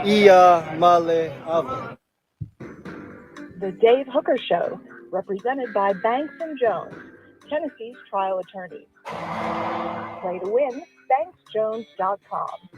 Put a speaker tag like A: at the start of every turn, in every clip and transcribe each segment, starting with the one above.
A: Iya Male Ava.
B: The Dave Hooker Show, represented by Banks and Jones, Tennessee's trial attorneys. Play to win, banksjones.com.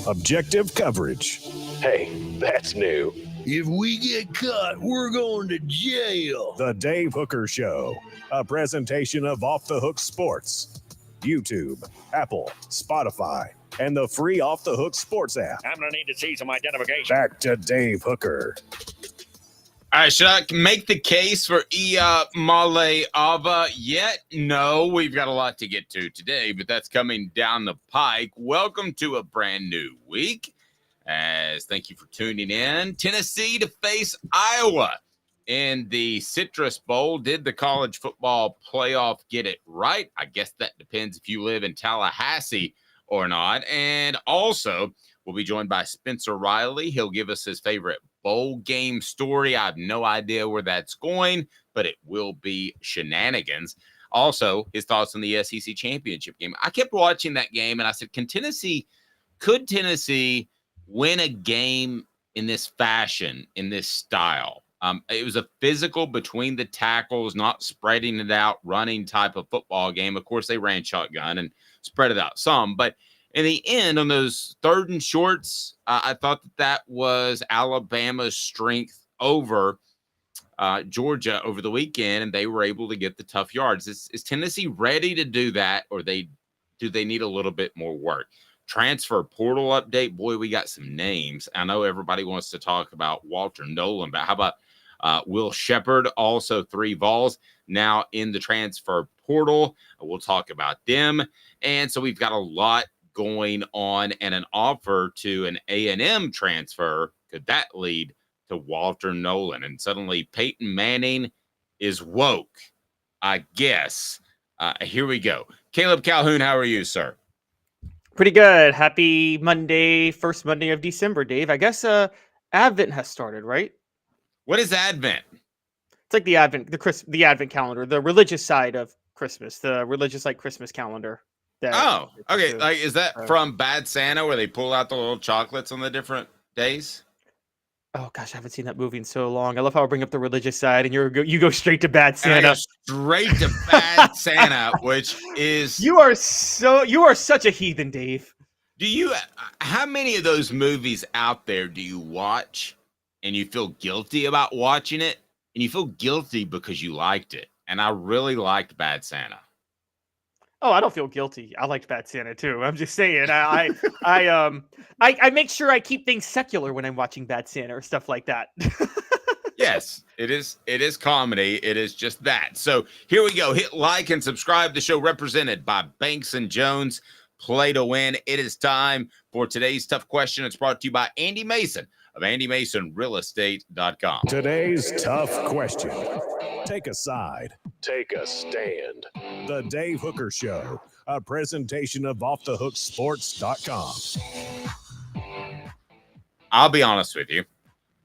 C: Objective coverage. Hey, that's new.
D: If we get caught, we're going to jail.
C: The Dave Hooker Show, a presentation of Off the Hook Sports. YouTube, Apple, Spotify, and the free Off the Hook Sports app.
E: I'm going to need to see some identification.
C: Back to Dave Hooker.
F: All right, should I make the case for Iya Male Ava yet? No, we've got a lot to get to today, but that's coming down the pike. Welcome to a brand new week. Thank you for tuning in. Tennessee to face Iowa in the Citrus Bowl. Did the college football playoff get it right? I guess that depends if you live in Tallahassee or not. And also, we'll be joined by Spencer Riley. He'll give us his favorite bowl game story. I have no idea where that's going, but it will be shenanigans. Also, his thoughts on the SEC championship game. I kept watching that game, and I said, could Tennessee win a game in this fashion, in this style? It was a physical between the tackles, not spreading it out, running type of football game. Of course, they ran shotgun and spread it out some, but in the end, on those third and shorts, I thought that was Alabama's strength over Georgia over the weekend, and they were able to get the tough yards. Is Tennessee ready to do that, or do they need a little bit more work? Transfer portal update. Boy, we got some names. I know everybody wants to talk about Walter Nolan, but how about Will Shepard? Also 3 Vols now in the transfer portal. We'll talk about them. And so we've got a lot going on, and an offer to an A&M transfer. Could that lead to Walter Nolan? And suddenly Peyton Manning is woke, I guess. Here we go. Caleb Calhoun, how are you, sir?
G: Pretty good. Happy Monday, first Monday of December, Dave. I guess Advent has started, right?
F: What is Advent?
G: It's like the Advent calendar, the religious side of Christmas, the religious like Christmas calendar.
F: Oh, okay. Like, is that from Bad Santa, where they pull out the little chocolates on the different days?
G: Oh gosh, I haven't seen that movie in so long. I love how I bring up the religious side, and you go straight to Bad Santa.
F: Straight to Bad Santa, which is
G: you are such a heathen, Dave.
F: How many of those movies out there do you watch and you feel guilty about watching it, and you feel guilty because you liked it? And I really liked Bad Santa.
G: Oh, I don't feel guilty. I liked Bad Santa too. I'm just saying. I make sure I keep things secular when I'm watching Bad Santa or stuff like that.
F: Yes, it is. It is comedy. It is just that. So here we go. Hit like and subscribe. The show represented by Banks and Jones. Play to win. It is time for today's tough question. It's brought to you by Andy Mason of AndyMasonRealEstate.com.
C: Today's tough question. Take a side. Take a stand. The Dave Hooker Show, a presentation of OffTheHookSports.com.
F: I'll be honest with you.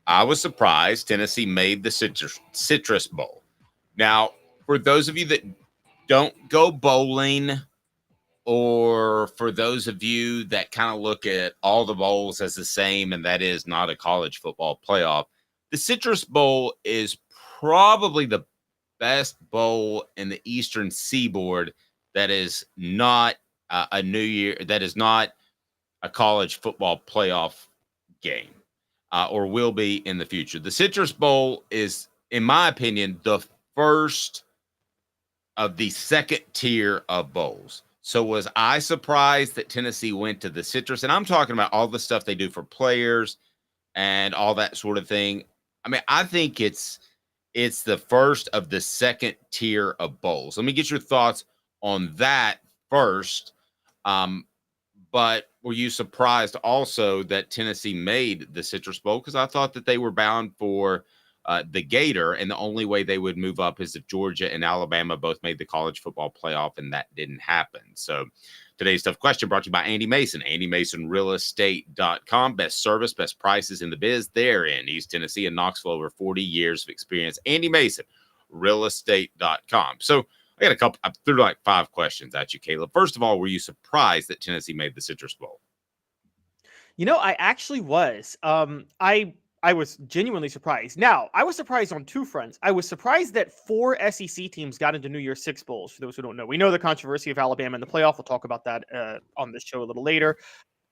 F: I was surprised Tennessee made the Citrus Bowl. Now, for those of you that don't go bowling, or for those of you that kind of look at all the bowls as the same, and that is not a college football playoff, the Citrus Bowl is probably the best bowl in the Eastern Seaboard that is not a New Year, that is not a college football playoff game, or will be in the future. The Citrus Bowl is, in my opinion, the first of the second tier of bowls. So was I surprised that Tennessee went to the Citrus? And I'm talking about all the stuff they do for players and all that sort of thing. I mean, I think it's the first of the second tier of bowls. Let me get your thoughts on that first. But were you surprised also that Tennessee made the Citrus Bowl? Because I thought that they were bound for the Gator, and the only way they would move up is if Georgia and Alabama both made the college football playoff, and that didn't happen. So today's tough question brought to you by Andy Mason, AndyMasonRealEstate.com. Best service, best prices in the biz there in East Tennessee and Knoxville, over 40 years of experience. Andy Mason, realestate.com. So I threw like 5 questions at you, Caleb. First of all, were you surprised that Tennessee made the Citrus Bowl?
G: I actually was. I was genuinely surprised. Now, I was surprised on two fronts. I was surprised that 4 SEC teams got into New Year's Six bowls. For those who don't know, we know the controversy of Alabama in the playoff. We'll talk about that on this show a little later.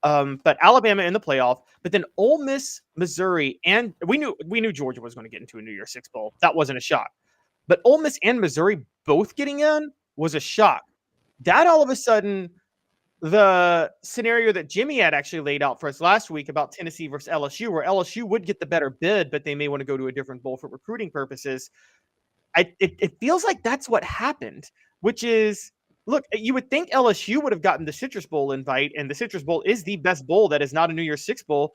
G: But Alabama in the playoff, but then Ole Miss, Missouri, and we knew Georgia was going to get into a New Year's Six bowl. That wasn't a shock. But Ole Miss and Missouri both getting in was a shock. That all of a sudden, the scenario that Jimmy had actually laid out for us last week about Tennessee versus LSU, where LSU would get the better bid, but they may want to go to a different bowl for recruiting purposes. It feels like that's what happened, which is, look, you would think LSU would have gotten the Citrus Bowl invite, and the Citrus Bowl is the best bowl that is not a New Year's Six bowl,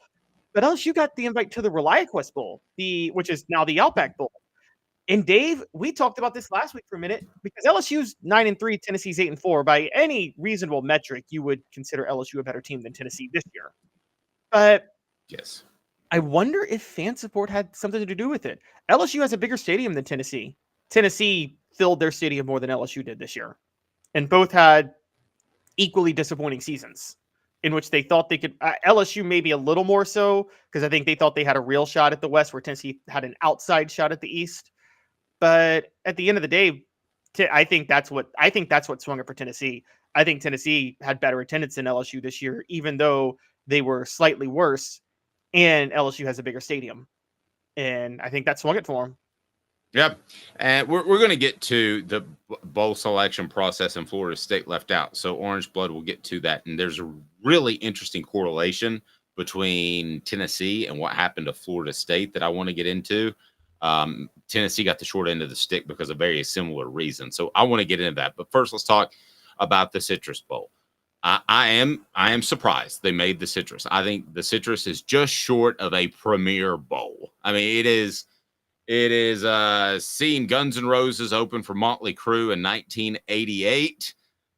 G: but LSU got the invite to the ReliaQuest Bowl, which is now the Outback Bowl. And Dave, we talked about this last week for a minute because LSU's 9-3, Tennessee's 8-4. By any reasonable metric, you would consider LSU a better team than Tennessee this year. But
F: Yes.
G: I wonder if fan support had something to do with it. LSU has a bigger stadium than Tennessee. Tennessee filled their stadium more than LSU did this year. And both had equally disappointing seasons in which they thought they could. LSU maybe a little more so because I think they thought they had a real shot at the West where Tennessee had an outside shot at the East. But at the end of the day, I think that's what swung it for Tennessee. I think Tennessee had better attendance than LSU this year, even though they were slightly worse, and LSU has a bigger stadium. And I think that swung it for them.
F: Yep. And we're going to get to the bowl selection process in Florida State left out. So Orange Blood will get to that. And there's a really interesting correlation between Tennessee and what happened to Florida State that I want to get into. Tennessee got the short end of the stick because of very similar reasons. So I want to get into that. But first, let's talk about the Citrus Bowl. I am surprised they made the Citrus. I think the Citrus is just short of a premier bowl. I mean, it is seeing Guns N' Roses open for Motley Crue in 1988.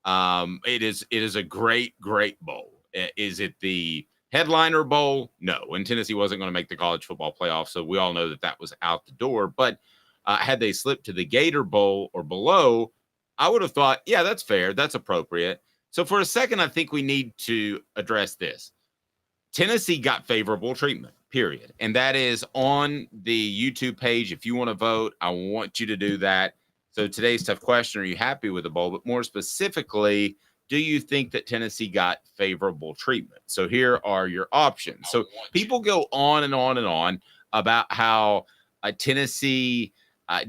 F: It is a great bowl. Is it the headliner bowl? No, and Tennessee wasn't going to make the college football playoff, so we all know that was out the door. But had they slipped to the Gator Bowl or below, I would have thought, yeah, that's fair, that's appropriate. So for a second, I think we need to address this. Tennessee got favorable treatment, period. And that is on the YouTube page. If you want to vote, I want you to do that. So today's tough question, are you happy with the bowl? But more specifically, do you think that Tennessee got favorable treatment? So here are your options. So people go on and on and on about how Tennessee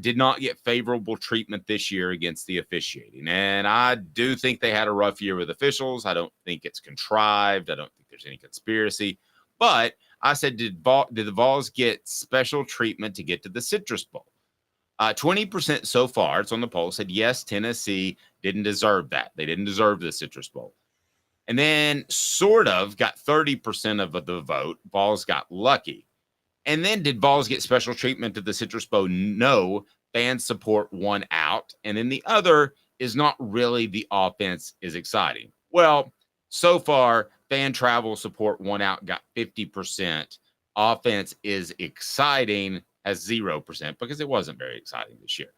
F: did not get favorable treatment this year against the officiating. And I do think they had a rough year with officials. I don't think it's contrived. I don't think there's any conspiracy. But I said, did the Vols get special treatment to get to the Citrus Bowl? 20% so far, it's on the poll, said yes, Tennessee didn't deserve that. They didn't deserve the Citrus Bowl. And then sort of got 30% of the vote. Vols got lucky. And then did Vols get special treatment to the Citrus Bowl? No. Fan support won out. And then the other is not really the offense is exciting. Well, so far, fan travel support won out, got 50%. Offense is exciting, has 0% because it wasn't very exciting this year.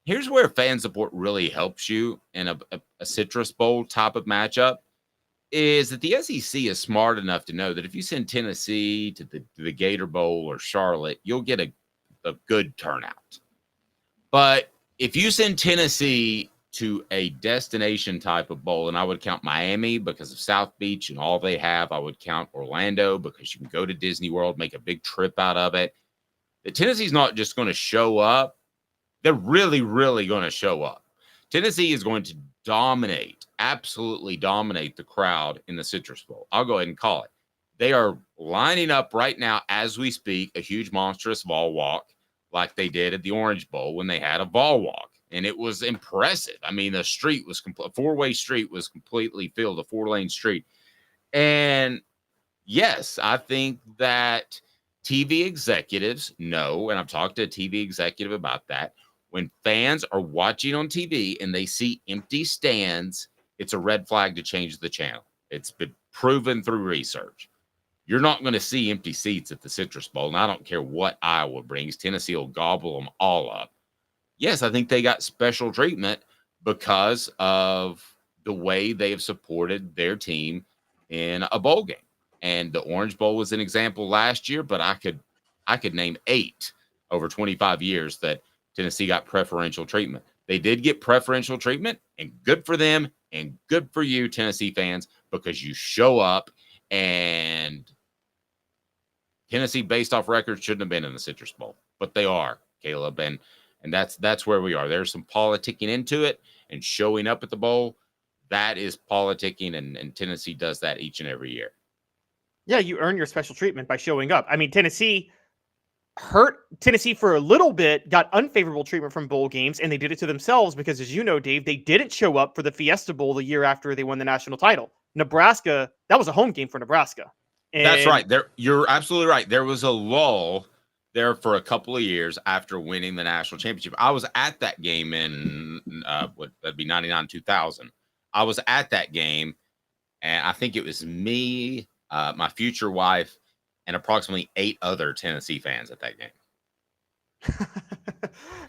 F: Here's where fan support really helps you in a Citrus Bowl type of matchup. Is that the SEC is smart enough to know that if you send Tennessee to the Gator Bowl or Charlotte, you'll get a good turnout. But if you send Tennessee to a destination type of bowl, and I would count Miami because of South Beach and all they have, I would count Orlando because you can go to Disney World, make a big trip out of it. The Tennessee's not just going to show up. They're really, really going to show up. Tennessee is going to absolutely dominate the crowd in the Citrus Bowl. I'll go ahead and call it. They are lining up right now as we speak, a huge monstrous Vol walk like they did at the Orange Bowl when they had a Vol walk. And it was impressive. I mean, the street was a four-way street was completely filled, a 4-lane street. And yes, I think that TV executives know, and I've talked to a TV executive about that, when fans are watching on TV and they see empty stands, it's a red flag to change the channel. It's been proven through research. You're not going to see empty seats at the Citrus Bowl, and I don't care what Iowa brings. Tennessee will gobble them all up. Yes, I think they got special treatment because of the way they have supported their team in a bowl game. And the Orange Bowl was an example last year, but I could name 8 over 25 years that Tennessee got preferential treatment. They did get preferential treatment, and good for them and good for you, Tennessee fans, because you show up, and Tennessee, based off record, shouldn't have been in the Citrus Bowl, but they are, Caleb, and that's where we are. There's some politicking into it, and showing up at the bowl, that is politicking, and Tennessee does that each and every year.
G: Yeah, you earn your special treatment by showing up. I mean, Tennessee hurt Tennessee for a little bit, got unfavorable treatment from bowl games, and they did it to themselves because, as you know, Dave, they didn't show up for the Fiesta Bowl the year after they won the national title. Nebraska, that was a home game for Nebraska. And
F: that's right. You're absolutely right. There was a lull there for a couple of years after winning the national championship. I was at that game in that'd be 99, 2000. I was at that game, and I think it was me, my future wife, and approximately 8 other Tennessee fans at that game.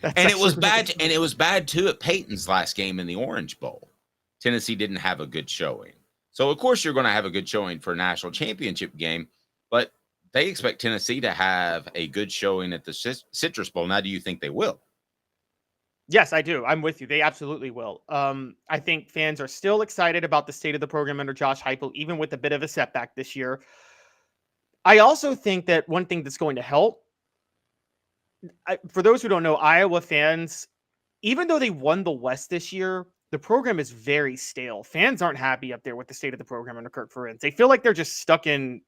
F: And it was bad. And it was bad too at Peyton's last game in the Orange Bowl. Tennessee didn't have a good showing. So of course you're going to have a good showing for a national championship game, but they expect Tennessee to have a good showing at the Citrus Bowl. Now, do you think they will?
G: Yes, I do. I'm with you. They absolutely will. I think fans are still excited about the state of the program under Josh Heupel, even with a bit of a setback this year. I also think that one thing that's going to help, for those who don't know, Iowa fans, even though they won the West this year, the program is very stale. Fans aren't happy up there with the state of the program under Kirk Ferentz. They feel like they're just stuck in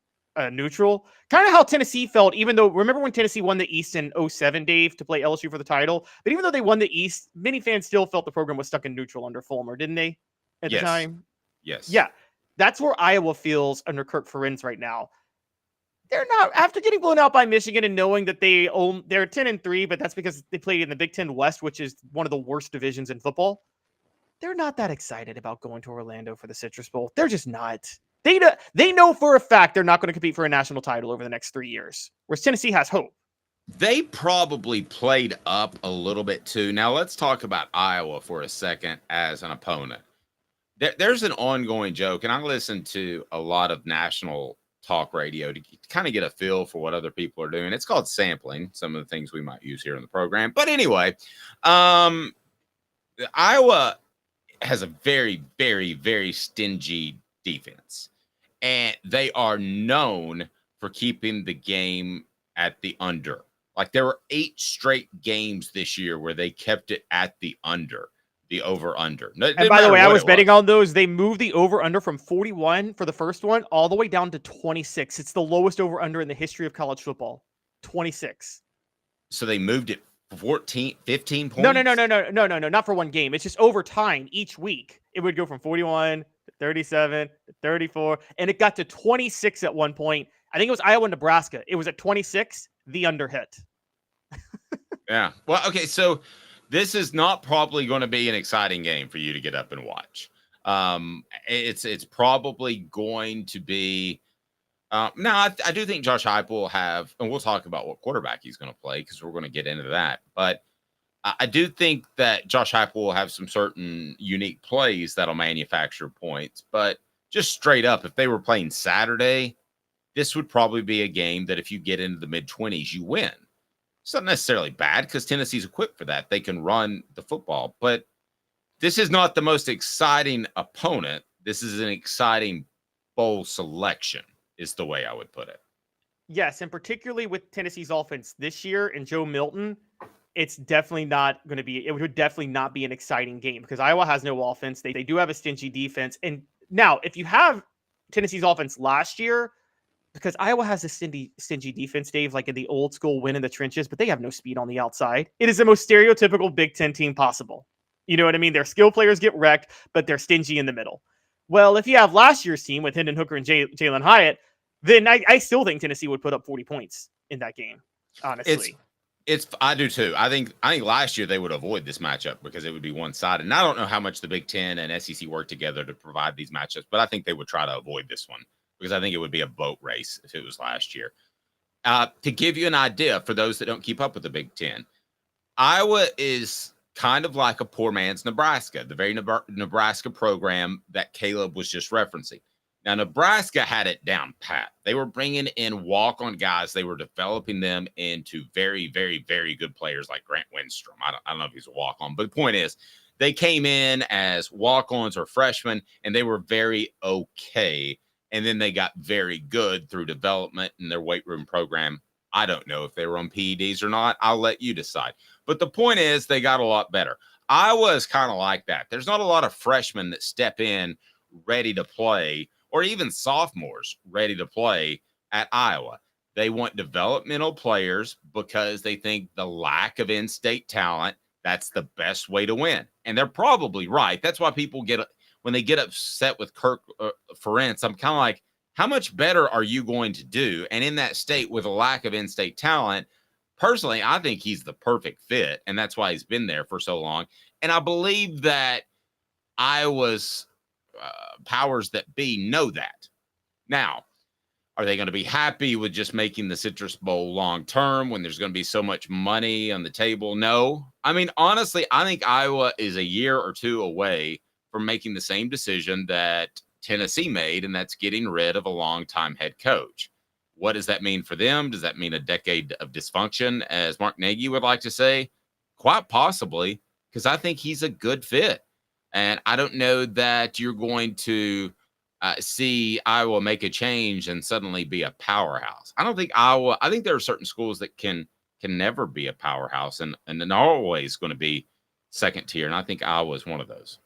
G: neutral. Kind of how Tennessee felt, even though, remember when Tennessee won the East in 2007, Dave, to play LSU for the title? But even though they won the East, many fans still felt the program was stuck in neutral under Fulmer, didn't they, at the time?
F: Yes.
G: Yeah. That's where Iowa feels under Kirk Ferentz right now. They're not, after getting blown out by Michigan and knowing that they're 10-3, but that's because they played in the Big Ten West, which is one of the worst divisions in football. They're not that excited about going to Orlando for the Citrus Bowl. They're just not. They know for a fact they're not going to compete for a national title over the next 3 years, whereas Tennessee has hope.
F: They probably played up a little bit too. Now let's talk about Iowa for a second as an opponent. There's an ongoing joke, and I listen to a lot of national talk radio to kind of get a feel for what other people are doing. It's called sampling, some of the things we might use here in the program. But anyway, Iowa has a very, very, very stingy defense, and they are known for keeping the game at the under. Like, there were 8 straight games this year where they kept it at the under. The over-under.
G: And by the way, I was betting on those. They moved the over-under from 41 for the first one all the way down to 26. It's the lowest over-under in the history of college football. 26.
F: So they moved it 15 points?
G: No, not for one game. It's just over time each week. It would go from 41 to 37 to 34, and it got to 26 at one point. I think it was Iowa, Nebraska. It was at 26. The under hit.
F: Yeah. Well, okay, so this is not probably going to be an exciting game for you to get up and watch. It's probably going to be. Now, I do think Josh Heupel will have, and we'll talk about what quarterback he's going to play because we're going to get into that. But I do think that Josh Heupel will have some certain unique plays that'll manufacture points. But just straight up, if they were playing Saturday, this would probably be a game that if you get into the mid-20s, you win. It's not necessarily bad because Tennessee's equipped for that. They can run the football. But this is not the most exciting opponent. This is an exciting bowl selection, is the way I would put it.
G: Yes, and particularly with Tennessee's offense this year and Joe Milton, it's definitely not going to be – it would definitely not be an exciting game because Iowa has no offense. They do have a stingy defense. And now, if you have Tennessee's offense last year – because Iowa has a stingy defense, Dave, like in the old school win in the trenches, but they have no speed on the outside. It is the most stereotypical Big Ten team possible. You know what I mean? Their skill players get wrecked, but they're stingy in the middle. Well, if you have last year's team with Hendon Hooker and Jalen Hyatt, then I still think Tennessee would put up 40 points in that game, honestly.
F: I do too. I think last year they would avoid this matchup because it would be one-sided. And I don't know how much the Big Ten and SEC work together to provide these matchups, but I think they would try to avoid this one, because I think it would be a boat race if it was last year. To give you an idea, for those that don't keep up with the Big Ten, Iowa is kind of like a poor man's Nebraska, the very Nebraska program that Caleb was just referencing. Now, Nebraska had it down pat. They were bringing in walk-on guys. They were developing them into very, very, very good players like Grant Windstrom. I don't know if he's a walk-on, but the point is they came in as walk-ons or freshmen, and they were very okay. And then they got very good through development in their weight room program. I don't know if they were on PEDs or not. I'll let you decide. But the point is they got a lot better. Iowa is kind of like that. There's not a lot of freshmen that step in ready to play, or even sophomores ready to play at Iowa. They want developmental players because they think the lack of in-state talent, that's the best way to win. And they're probably right. That's why people when they get upset with Kirk Ferentz, I'm kind of like, how much better are you going to do? And in that state with a lack of in-state talent, personally, I think he's the perfect fit, and that's why he's been there for so long. And I believe that Iowa's powers that be know that. Now, are they going to be happy with just making the Citrus Bowl long term when there's going to be so much money on the table? No. I mean, honestly, I think Iowa is a year or two away from making the same decision that Tennessee made, and that's getting rid of a longtime head coach. What does that mean for them? Does that mean a decade of dysfunction, as Mark Nagy would like to say? Quite possibly, because I think he's a good fit. And I don't know that you're going to see Iowa make a change and suddenly be a powerhouse. I don't think Iowa – I think there are certain schools that can never be a powerhouse and are always going to be second tier, and I think Iowa is one of those.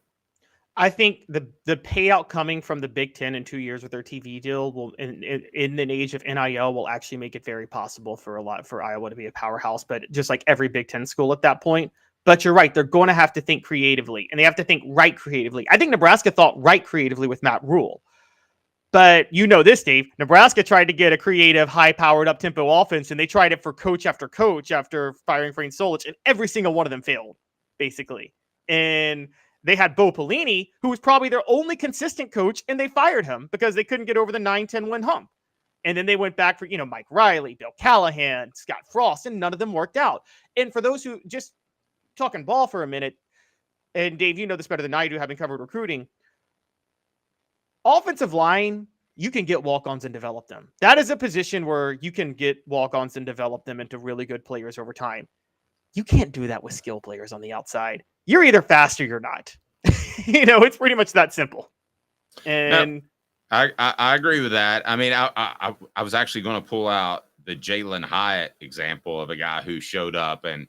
G: I think the payout coming from the Big Ten in 2 years with their TV deal will, in an age of NIL, will actually make it very possible for Iowa to be a powerhouse. But just like every Big Ten school at that point. But you're right; they're going to have to think creatively, and they have to think right creatively. I think Nebraska thought right creatively with Matt Rule. But you know this, Dave. Nebraska tried to get a creative, high-powered, up-tempo offense, and they tried it for coach after coach after firing Frank Solich, and every single one of them failed, basically. And they had Bo Pelini, who was probably their only consistent coach, and they fired him because they couldn't get over the 9-10 win hump. And then they went back for, Mike Riley, Bill Callahan, Scott Frost, and none of them worked out. And for those who just talking ball for a minute, and Dave, you know this better than I do, having covered recruiting, offensive line, you can get walk-ons and develop them. That is a position where you can get walk-ons and develop them into really good players over time. You can't do that with skill players on the outside. You're either fast or you're not. It's pretty much that simple. And
F: no, I agree with that. I mean, I was actually going to pull out the Jalen Hyatt example of a guy who showed up and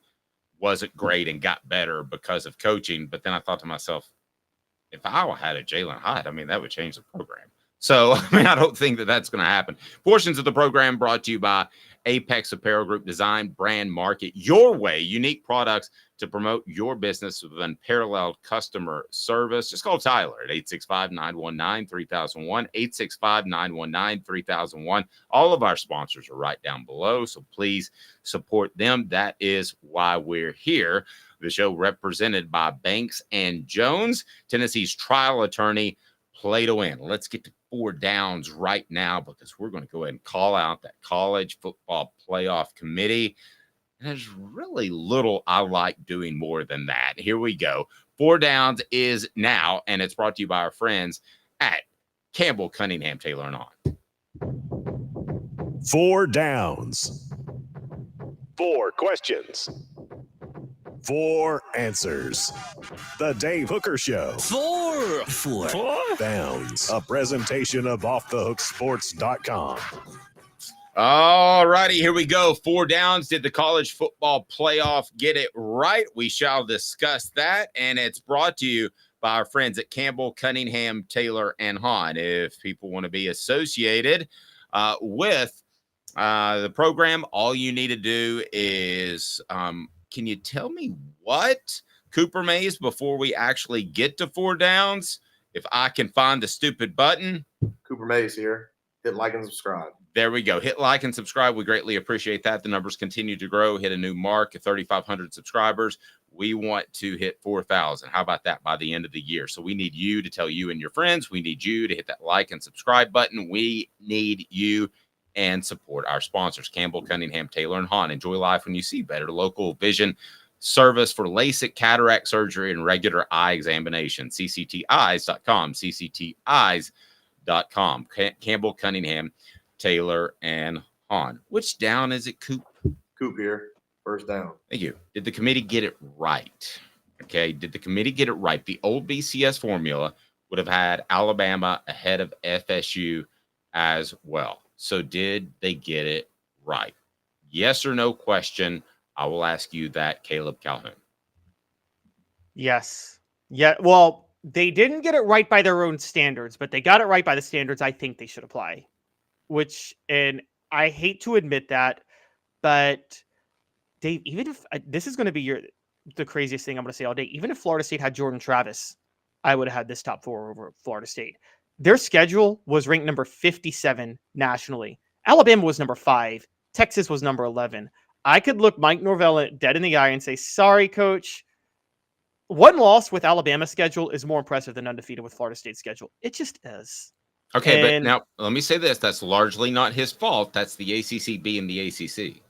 F: wasn't great and got better because of coaching. But then I thought to myself, if Iowa had a Jalen Hyatt, I mean, that would change the program. So, I don't think that that's going to happen. Portions of the program brought to you by Apex Apparel Group. Design, brand, market your way. Unique products to promote your business with unparalleled customer service. Just call Tyler at 865-919-3001, 865-919-3001. All of our sponsors are right down below, so please support them. That is why we're here. The show represented by Banks and Jones, Tennessee's trial attorney. Play to win. Let's get to 4 downs right now because we're going to go ahead and call out that college football playoff committee. And there's really little I like doing more than that. Here we go. 4 downs is now, and it's brought to you by our friends at Campbell, Cunningham, Taylor, and On.
C: 4 downs. 4 questions. 4 answers. The Dave Hooker Show.
D: 4
C: Downs. A presentation of OffTheHookSports.com.
F: All righty, here we go. 4 downs. Did the college football playoff get it right? We shall discuss that, and it's brought to you by our friends at Campbell, Cunningham, Taylor, and Hahn. If people want to be associated with the program, all you need to do is can you tell me what Cooper Mays before we actually get to 4 downs? If I can find the stupid button.
A: Cooper Mays here. Hit like and subscribe.
F: There we go. Hit like and subscribe. We greatly appreciate that. The numbers continue to grow. Hit a new mark of 3,500 subscribers. We want to hit 4,000. How about that by the end of the year? So we need you to tell you and your friends. We need you to hit that like and subscribe button. We need you and support our sponsors, Campbell, Cunningham, Taylor, and Hahn. Enjoy life when you see better. Local vision service for LASIK, cataract surgery, and regular eye examination. CCTeyes.com, CCTeyes.com. postseason.com. Campbell, Cunningham, Taylor, and Hahn. Which down is it, Coop?
A: Coop here. First down.
F: Thank you. Did the committee get it right? Okay. Did the committee get it right? The old BCS formula would have had Alabama ahead of FSU as well. So did they get it right? Yes or no question. I will ask you that, Caleb Calhoun.
G: Yes. Yeah. Well, they didn't get it right by their own standards, but they got it right by the standards I think they should apply. And I hate to admit that, but Dave, even if this is going to be the craziest thing I'm going to say all day, even if Florida State had Jordan Travis, I would have had this top 4 over Florida State. Their schedule was ranked number 57 nationally. Alabama was number 5. Texas was number 11. I could look Mike Norvell dead in the eye and say, sorry, coach. One loss with Alabama's schedule is more impressive than undefeated with Florida State's schedule. It just is.
F: Okay, but now let me say this. That's largely not his fault. That's the ACC being the ACC.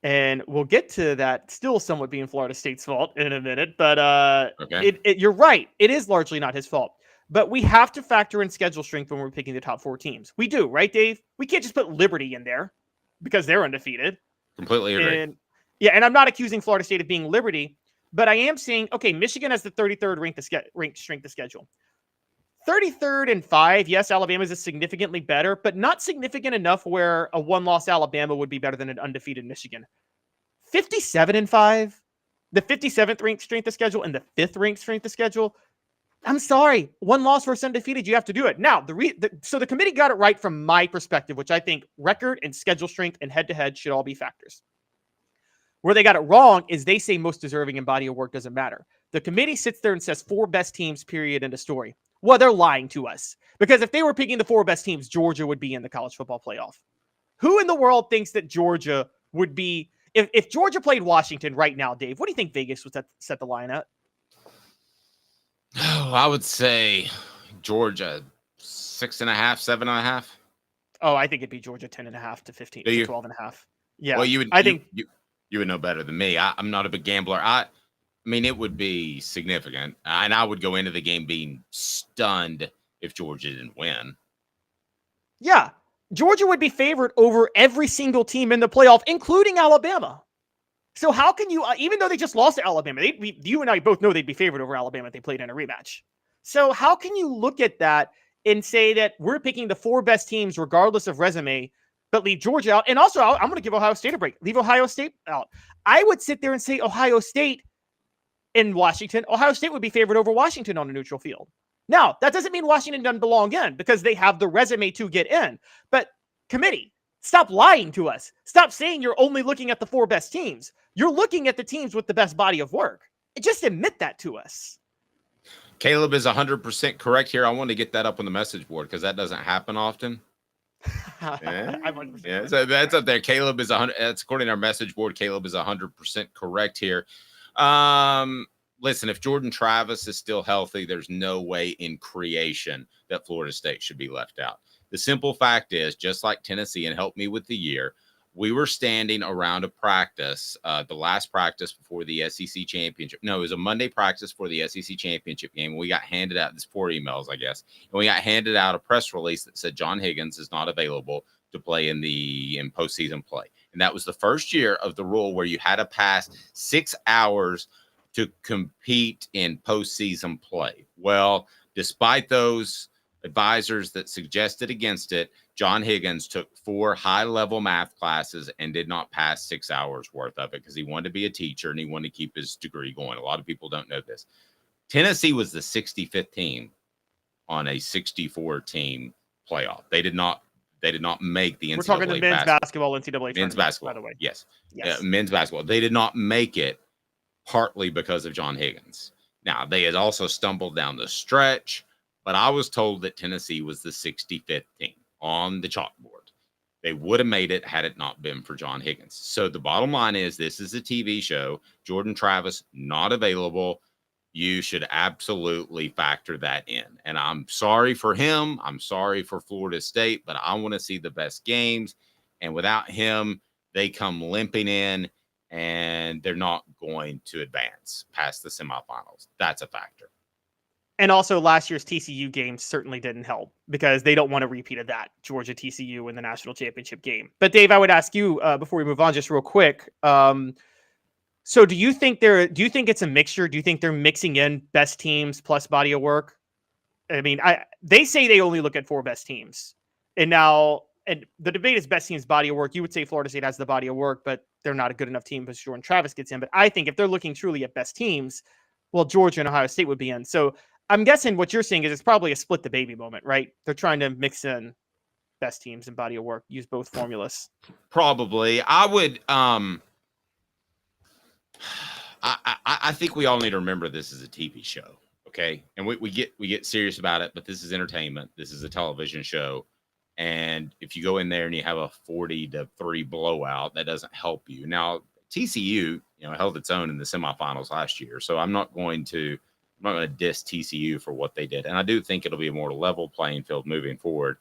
G: And we'll get to that still somewhat being Florida State's fault in a minute. But
F: okay.
G: You're right. It is largely not his fault. But we have to factor in schedule strength when we're picking the top 4 teams. We do, right, Dave? We can't just put Liberty in there because they're undefeated.
F: Completely agree.
G: And I'm not accusing Florida State of being Liberty, but I am saying, okay, Michigan has the 33rd ranked strength of schedule. 33rd and 5, yes, Alabama is significantly better, but not significant enough where a one-loss Alabama would be better than an undefeated Michigan. 57 and 5, the 57th ranked strength of schedule and the 5th ranked strength of schedule. I'm sorry, one loss versus undefeated, you have to do it. Now, so the committee got it right from my perspective, which I think record and schedule strength and head-to-head should all be factors. Where they got it wrong is they say most deserving and body of work doesn't matter. The committee sits there and says 4 best teams, period, end of story. Well, they're lying to us. Because if they were picking the 4 best teams, Georgia would be in the college football playoff. Who in the world thinks that Georgia would be... If Georgia played Washington right now, Dave, what do you think Vegas would set the line at?
F: Oh, I would say Georgia 6.5, 7.5.
G: Oh, I think it'd be Georgia 10.5 to 15 to 12.5. Yeah.
F: Well, you would know better than me. I'm not a big gambler. I mean, it would be significant, and I would go into the game being stunned if Georgia didn't win.
G: Yeah, Georgia would be favored over every single team in the playoff, including Alabama. So how can you, even though they just lost to Alabama, you and I both know they'd be favored over Alabama if they played in a rematch. So how can you look at that and say that we're picking the 4 best teams regardless of resume, but leave Georgia out? And also, I'm going to give Ohio State a break. Leave Ohio State out. I would sit there and say Ohio State in Washington. Ohio State would be favored over Washington on a neutral field. Now, that doesn't mean Washington doesn't belong in because they have the resume to get in. But committee, stop lying to us. Stop saying you're only looking at the 4 best teams. You're looking at the teams with the best body of work. Just admit that to us.
F: Caleb is 100% correct here. I want to get that up on the message board because that doesn't happen often. Yeah, so that's up there. Caleb is 100. That's according to our message board. Caleb is 100% correct here. Listen, if Jordan Travis is still healthy, there's no way in creation that Florida State should be left out. The simple fact is, just like Tennessee, and help me with the year, we were standing around a practice, the last practice before the SEC championship. No, it was a Monday practice for the SEC championship game. We got handed out, this 4 emails, I guess, and we got handed out a press release that said John Higgins is not available to play in postseason play. And that was the first year of the rule where you had to pass 6 hours to compete in postseason play. Well, despite those advisors that suggested against it, John Higgins took 4 high-level math classes and did not pass 6 hours worth of it because he wanted to be a teacher and he wanted to keep his degree going. A lot of people don't know this. Tennessee was the 65th team on a 64-team playoff. They did not make the NCAA.
G: We're talking the men's basketball NCAA
F: men's basketball, by the way. Yes. Men's basketball. They did not make it partly because of John Higgins. Now, they had also stumbled down the stretch, but I was told that Tennessee was the 65th team on the chalkboard. They would have made it had it not been for John Higgins. So the bottom line is this is a TV show. Jordan Travis not available. You should absolutely factor that in. And I'm sorry for him. I'm sorry for Florida State, but I want to see the best games. And without him, they come limping in and they're not going to advance past the semifinals. That's a factor.
G: And also last year's TCU game certainly didn't help because they don't want a repeat of that Georgia TCU in the national championship game. But Dave, I would ask you before we move on, just real quick. So do you think it's a mixture? Do you think they're mixing in best teams plus body of work? I mean, they say they only look at 4 best teams. And the debate is best teams, body of work. You would say Florida State has the body of work, but they're not a good enough team because Jordan Travis gets in. But I think if they're looking truly at best teams, well, Georgia and Ohio State would be in. So I'm guessing what you're saying is it's probably a split the baby moment, right? They're trying to mix in best teams and body of work, use both formulas.
F: Probably. I would I think we all need to remember this is a TV show, okay? And we get serious about it, but this is entertainment. This is a television show. And if you go in there and you have a 40-3 blowout, that doesn't help you. Now, TCU, held its own in the semifinals last year. So I'm not going to diss TCU for what they did. And I do think it'll be a more level playing field moving forward.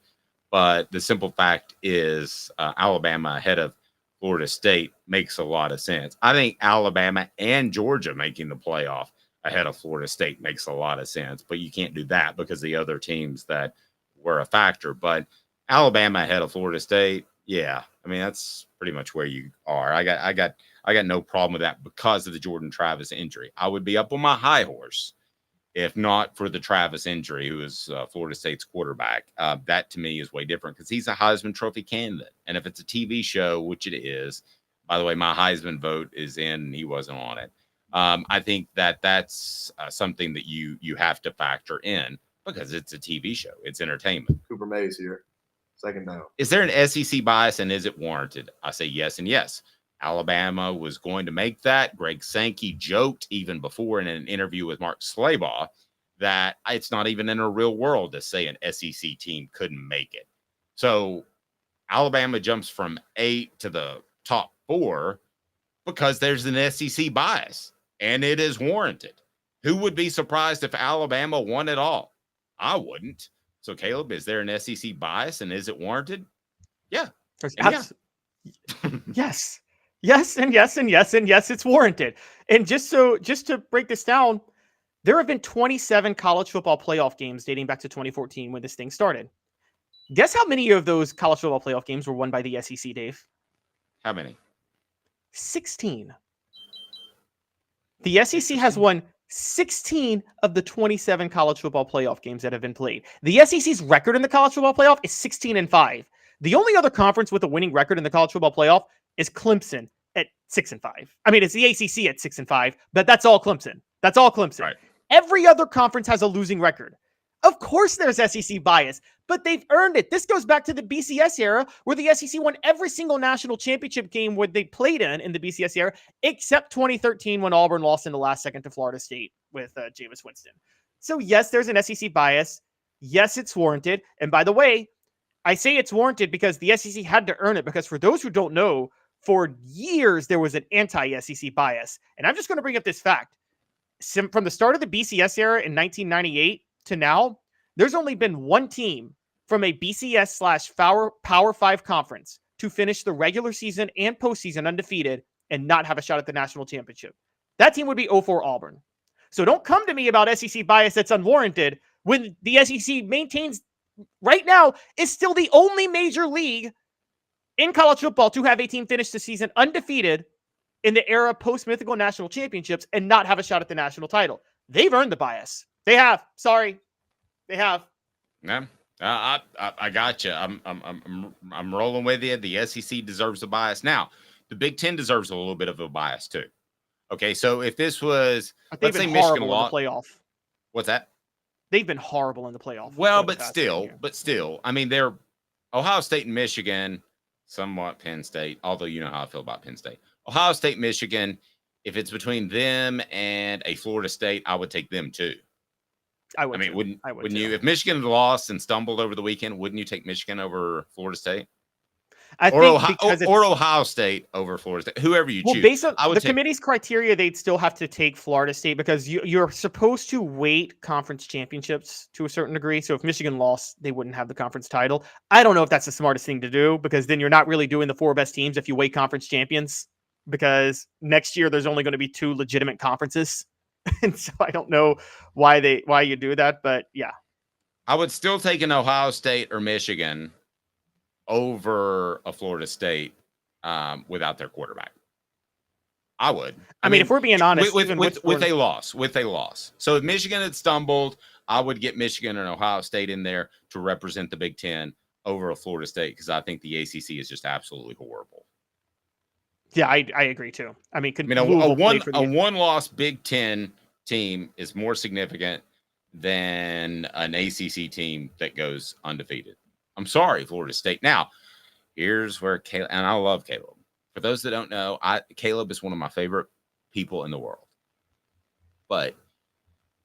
F: But the simple fact is Alabama ahead of Florida State makes a lot of sense. I think Alabama and Georgia making the playoff ahead of Florida State makes a lot of sense. But you can't do that because the other teams that were a factor. But Alabama ahead of Florida State, yeah. I mean, that's pretty much where you are. I got no problem with that because of the Jordan Travis injury. I would be up on my high horse if not for the Travis injury, who is Florida State's quarterback. That to me is way different because he's a Heisman Trophy candidate. And if it's a TV show, which it is, by the way, my Heisman vote is in, he wasn't on it. I think that's something that you have to factor in because it's a TV show. It's entertainment.
A: Cooper Mays here. Second down.
F: Is there an SEC bias and is it warranted? I say yes and yes. Alabama was going to make that. Greg Sankey joked even before in an interview with Mark Slabaugh that it's not even in a real world to say an SEC team couldn't make it. So Alabama jumps from 8 to the top 4 because there's an SEC bias, and it is warranted. Who would be surprised if Alabama won it all? I wouldn't. So, Caleb, is there an SEC bias, and is it warranted? Yeah.
G: Yes. Yes, and yes, and yes, and yes, it's warranted. And just to break this down, there have been 27 college football playoff games dating back to 2014 when this thing started. Guess how many of those college football playoff games were won by the SEC, Dave?
F: How many?
G: 16. The SEC has won 16 of the 27 college football playoff games that have been played. The SEC's record in the college football playoff is 16-5. The only other conference with a winning record in the college football playoff is Clemson at 6-5. I mean, it's the ACC at 6-5, but that's all Clemson. That's all Clemson.
F: Right.
G: Every other conference has a losing record. Of course there's SEC bias, but they've earned it. This goes back to the BCS era where the SEC won every single national championship game where they played in the BCS era, except 2013 when Auburn lost in the last second to Florida State with Jameis Winston. So yes, there's an SEC bias. Yes, it's warranted. And by the way, I say it's warranted because the SEC had to earn it, because for those who don't know, for years there was an anti-SEC bias. And I'm just going to bring up this fact. From the start of the BCS era in 1998 to now, there's only been one team from a BCS/Power 5 conference to finish the regular season and postseason undefeated and not have a shot at the national championship. That team would be 0-4 Auburn. So don't come to me about SEC bias that's unwarranted when the SEC maintains right now is still the only major league in college football to have a team finish the season undefeated in the era post-mythical national championships and not have a shot at the national title. They've earned the bias. They have. Sorry. They have.
F: Yeah. I got you. I'm rolling with you. The SEC deserves a bias. Now, the Big Ten deserves a little bit of a bias too. Okay, so if this was, let's say Michigan lost
G: the playoff.
F: What's that?
G: They've been horrible in the playoff.
F: Well, but still, I mean, they're Ohio State and Michigan, somewhat Penn State, although you know how I feel about Penn State. Ohio State, Michigan, if it's between them and a Florida State, I would take them too.
G: I would.
F: I mean,
G: too.
F: wouldn't you? If Michigan lost and stumbled over the weekend, wouldn't you take Michigan over Florida State? Or Ohio State over Florida State, whoever you choose.
G: Based on the committee's criteria, they'd still have to take Florida State because you're supposed to weight conference championships to a certain degree. So if Michigan lost, they wouldn't have the conference title. I don't know if that's the smartest thing to do, because then you're not really doing the 4 best teams if you weight conference champions, because next year there's only going to be 2 legitimate conferences. And so I don't know why you do that, but yeah.
F: I would still take an Ohio State or Michigan over a Florida State without their quarterback. I would.
G: I mean, if we're being honest,
F: with a loss. So if Michigan had stumbled, I would get Michigan and Ohio State in there to represent the Big Ten over a Florida State because I think the ACC is just absolutely horrible.
G: Yeah, I agree too. I mean,
F: a one-loss Big Ten team is more significant than an ACC team that goes undefeated. I'm sorry, Florida State. Now, here's where Caleb, and I love Caleb. For those that don't know, Caleb is one of my favorite people in the world. But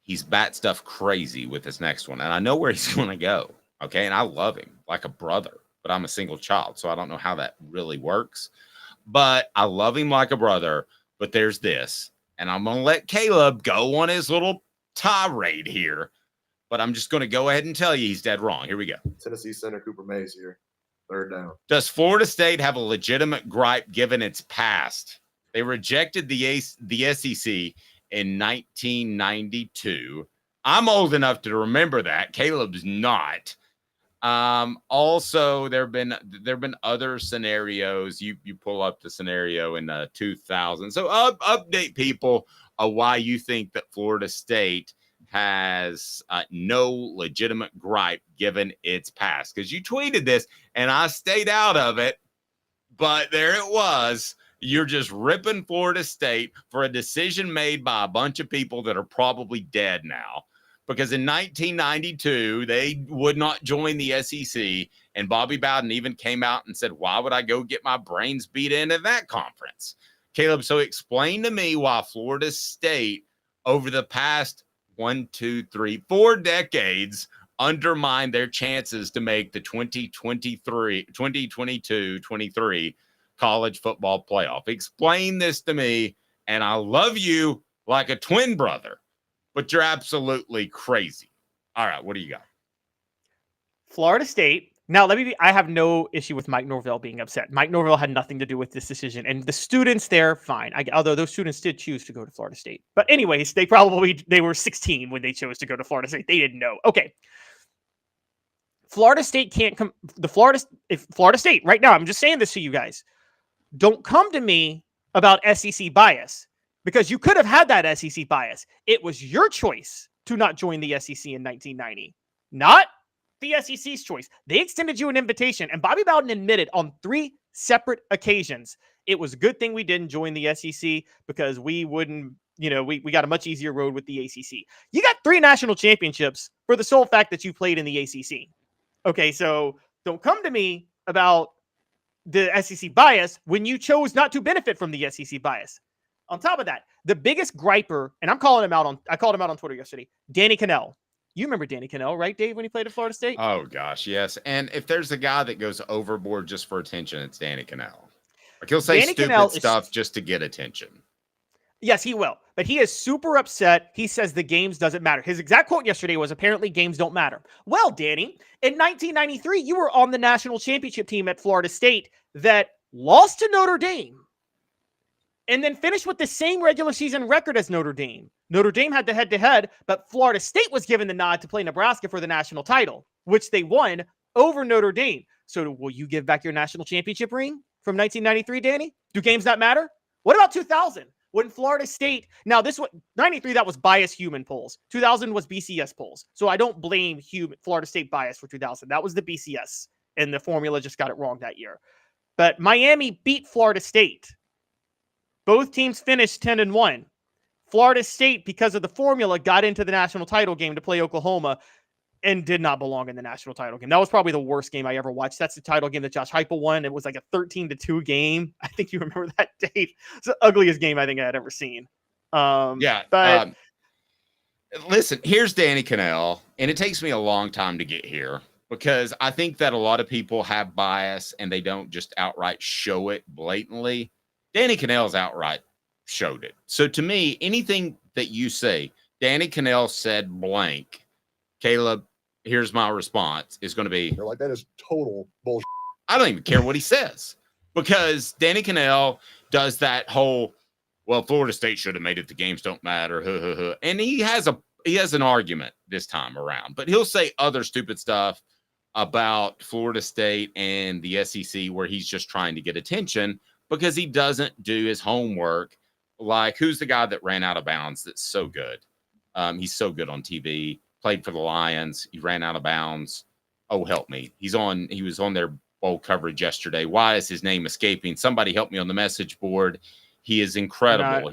F: he's bat stuff crazy with this next one, and I know where he's going to go, okay? And I love him like a brother, but I'm a single child, so I don't know how that really works. But I love him like a brother, but there's this, and I'm going to let Caleb go on his little tirade here, but I'm just going to go ahead and tell you he's dead wrong. Here we go.
A: Tennessee center Cooper Mays here. Third down.
F: Does Florida State have a legitimate gripe given its past? They rejected the SEC in 1992. I'm old enough to remember that. Caleb's not. Also, there have been other scenarios. You pull up the scenario in 2000. So update people why you think that Florida State has no legitimate gripe given its past, because you tweeted this and I stayed out of it, but there it was. You're just ripping Florida State for a decision made by a bunch of people that are probably dead now, because in 1992 they would not join the SEC, and Bobby Bowden even came out and said, why would I go get my brains beat in at that conference? Caleb, so explain to me why Florida State over the past 4 decades undermine their chances to make the 2022-23 college football playoff. Explain this to me, and I love you like a twin brother, but you're absolutely crazy. All right, what do you got?
G: Florida State. Now, I have no issue with Mike Norvell being upset. Mike Norvell had nothing to do with this decision, and the students there, fine. Although those students did choose to go to Florida State. But anyways, they were 16 when they chose to go to Florida State. They didn't know. Okay. Florida State can't come. If Florida State, right now, I'm just saying this to you guys. Don't come to me about SEC bias, because you could have had that SEC bias. It was your choice to not join the SEC in 1990, not the SEC's choice. They extended you an invitation, and Bobby Bowden admitted on 3 separate occasions it was a good thing we didn't join the SEC, because we wouldn't, we got a much easier road with the ACC. You got 3 national championships for the sole fact that you played in the ACC. Okay, so don't come to me about the SEC bias when you chose not to benefit from the SEC bias. On top of that, the biggest griper, and I called him out on Twitter yesterday, Danny Cannell. You remember Danny Cannell, right, Dave, when he played at Florida State?
F: Oh, gosh, yes. And if there's a guy that goes overboard just for attention, it's Danny Cannell. Like, he'll say stupid stuff just to get attention.
G: Yes, he will. But he is super upset. He says the games doesn't matter. His exact quote yesterday was, apparently games don't matter. Well, Danny, in 1993, you were on the national championship team at Florida State that lost to Notre Dame and then finished with the same regular season record as Notre Dame. Notre Dame had the head-to-head, but Florida State was given the nod to play Nebraska for the national title, which they won over Notre Dame. So will you give back your national championship ring from 1993, Danny? Do games not matter? What about 2000? When Florida State, now this was 93, that was biased human polls. 2000 was BCS polls. So I don't blame Florida State bias for 2000. That was the BCS, and the formula just got it wrong that year. But Miami beat Florida State. Both teams finished 10-1. Florida State, because of the formula, got into the national title game to play Oklahoma and did not belong in the national title game. That was probably the worst game I ever watched. That's the title game that Josh Heupel won. It was like a 13-2 game. I think you remember that, Dave. It's the ugliest game I think I had ever seen. But
F: listen, here's Danny Cannell, and it takes me a long time to get here because I think that a lot of people have bias and they don't just outright show it blatantly. Danny Cannell's outright showed it. So to me, anything that you say, Danny Cannell said blank, Caleb, here's my response, is going to be,
H: they're like, that is total bullshit.
F: I don't even care what he says, because Danny Cannell does that whole well, Florida State should have made it. The games don't matter. And he has an argument this time around, but he'll say other stupid stuff about Florida State and the SEC where he's just trying to get attention because he doesn't do his homework. Like, who's the guy that ran out of bounds that's so good? He's so good on TV, played for the Lions. He ran out of bounds. Oh, help me. He was on their bowl coverage yesterday. Why is his name escaping? Somebody help me on the message board. He is incredible.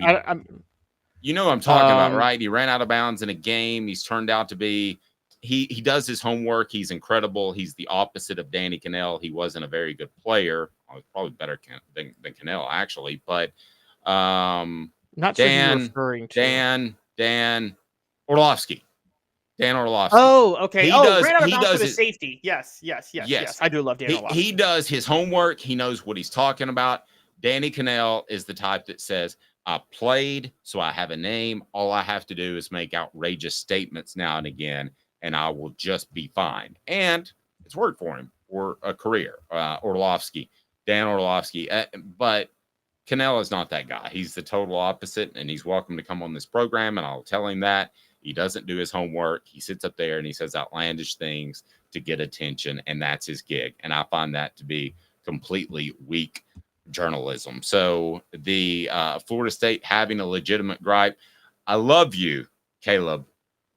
F: You know what I'm talking about, right? He ran out of bounds in a game. He's turned out to be he does his homework. He's incredible. He's the opposite of Danny Cannell. He wasn't a very good player. Probably better than Cannell, actually. But
G: not sure who you're referring to.
F: Dan Orlovsky. Dan Orlovsky.
G: Oh, okay.
F: He
G: ran out of bounds
F: does
G: for the safety. Yes. I do love Dan Orlovsky.
F: He does his homework. He knows what he's talking about. Danny Cannell is the type that says, I played, so I have a name. All I have to do is make outrageous statements now and again, and I will just be fine. And it's worked for him for a career. Dan Orlovsky. But Cannell is not that guy. He's the total opposite, and he's welcome to come on this program, and I'll tell him that. He doesn't do his homework. He sits up there and he says outlandish things to get attention, and that's his gig. And I find that to be completely weak journalism. So the Florida State having a legitimate gripe. I love you, Caleb,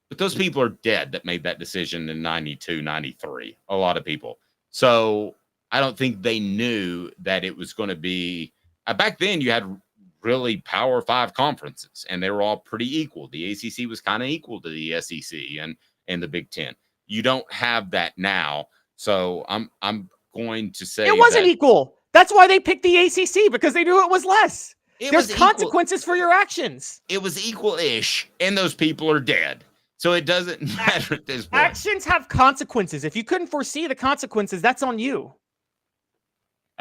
F: but those people are dead that made that decision in 92, 93. A lot of people. So I don't think they knew that it was going to be back then. You had really Power 5 conferences, and they were all pretty equal. The ACC was kind of equal to the SEC and the Big Ten. You don't have that now, so I'm going to say
G: it wasn't equal. That's why they picked the ACC, because they knew it was less. There's consequences for your actions.
F: It was equal-ish, and those people are dead. So it doesn't matter at this point.
G: Actions have consequences. If you couldn't foresee the consequences, that's on you.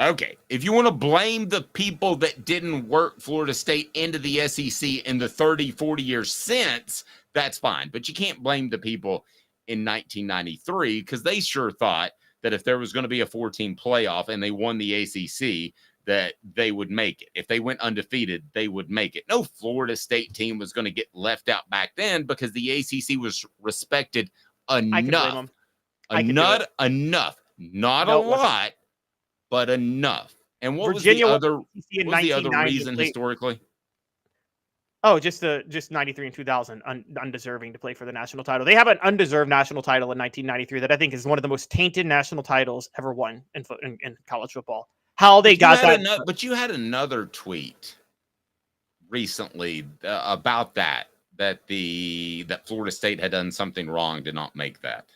F: Okay, if you want to blame the people that didn't work Florida State into the SEC in the 30, 40 years since, that's fine. But you can't blame the people in 1993 because they sure thought that if there was going to be a 4-team playoff and they won the ACC, that they would make it. If they went undefeated, they would make it. No Florida State team was going to get left out back then because the ACC was respected enough. Not a lot. But enough. And what
G: Virginia
F: was the other reason historically?
G: Oh, just 93 and 2000, undeserving to play for the national title. They have an undeserved national title in 1993 that I think is one of the most tainted national titles ever won in college football. How they got that.
F: But you had another tweet recently about that Florida State had done something wrong to not make that.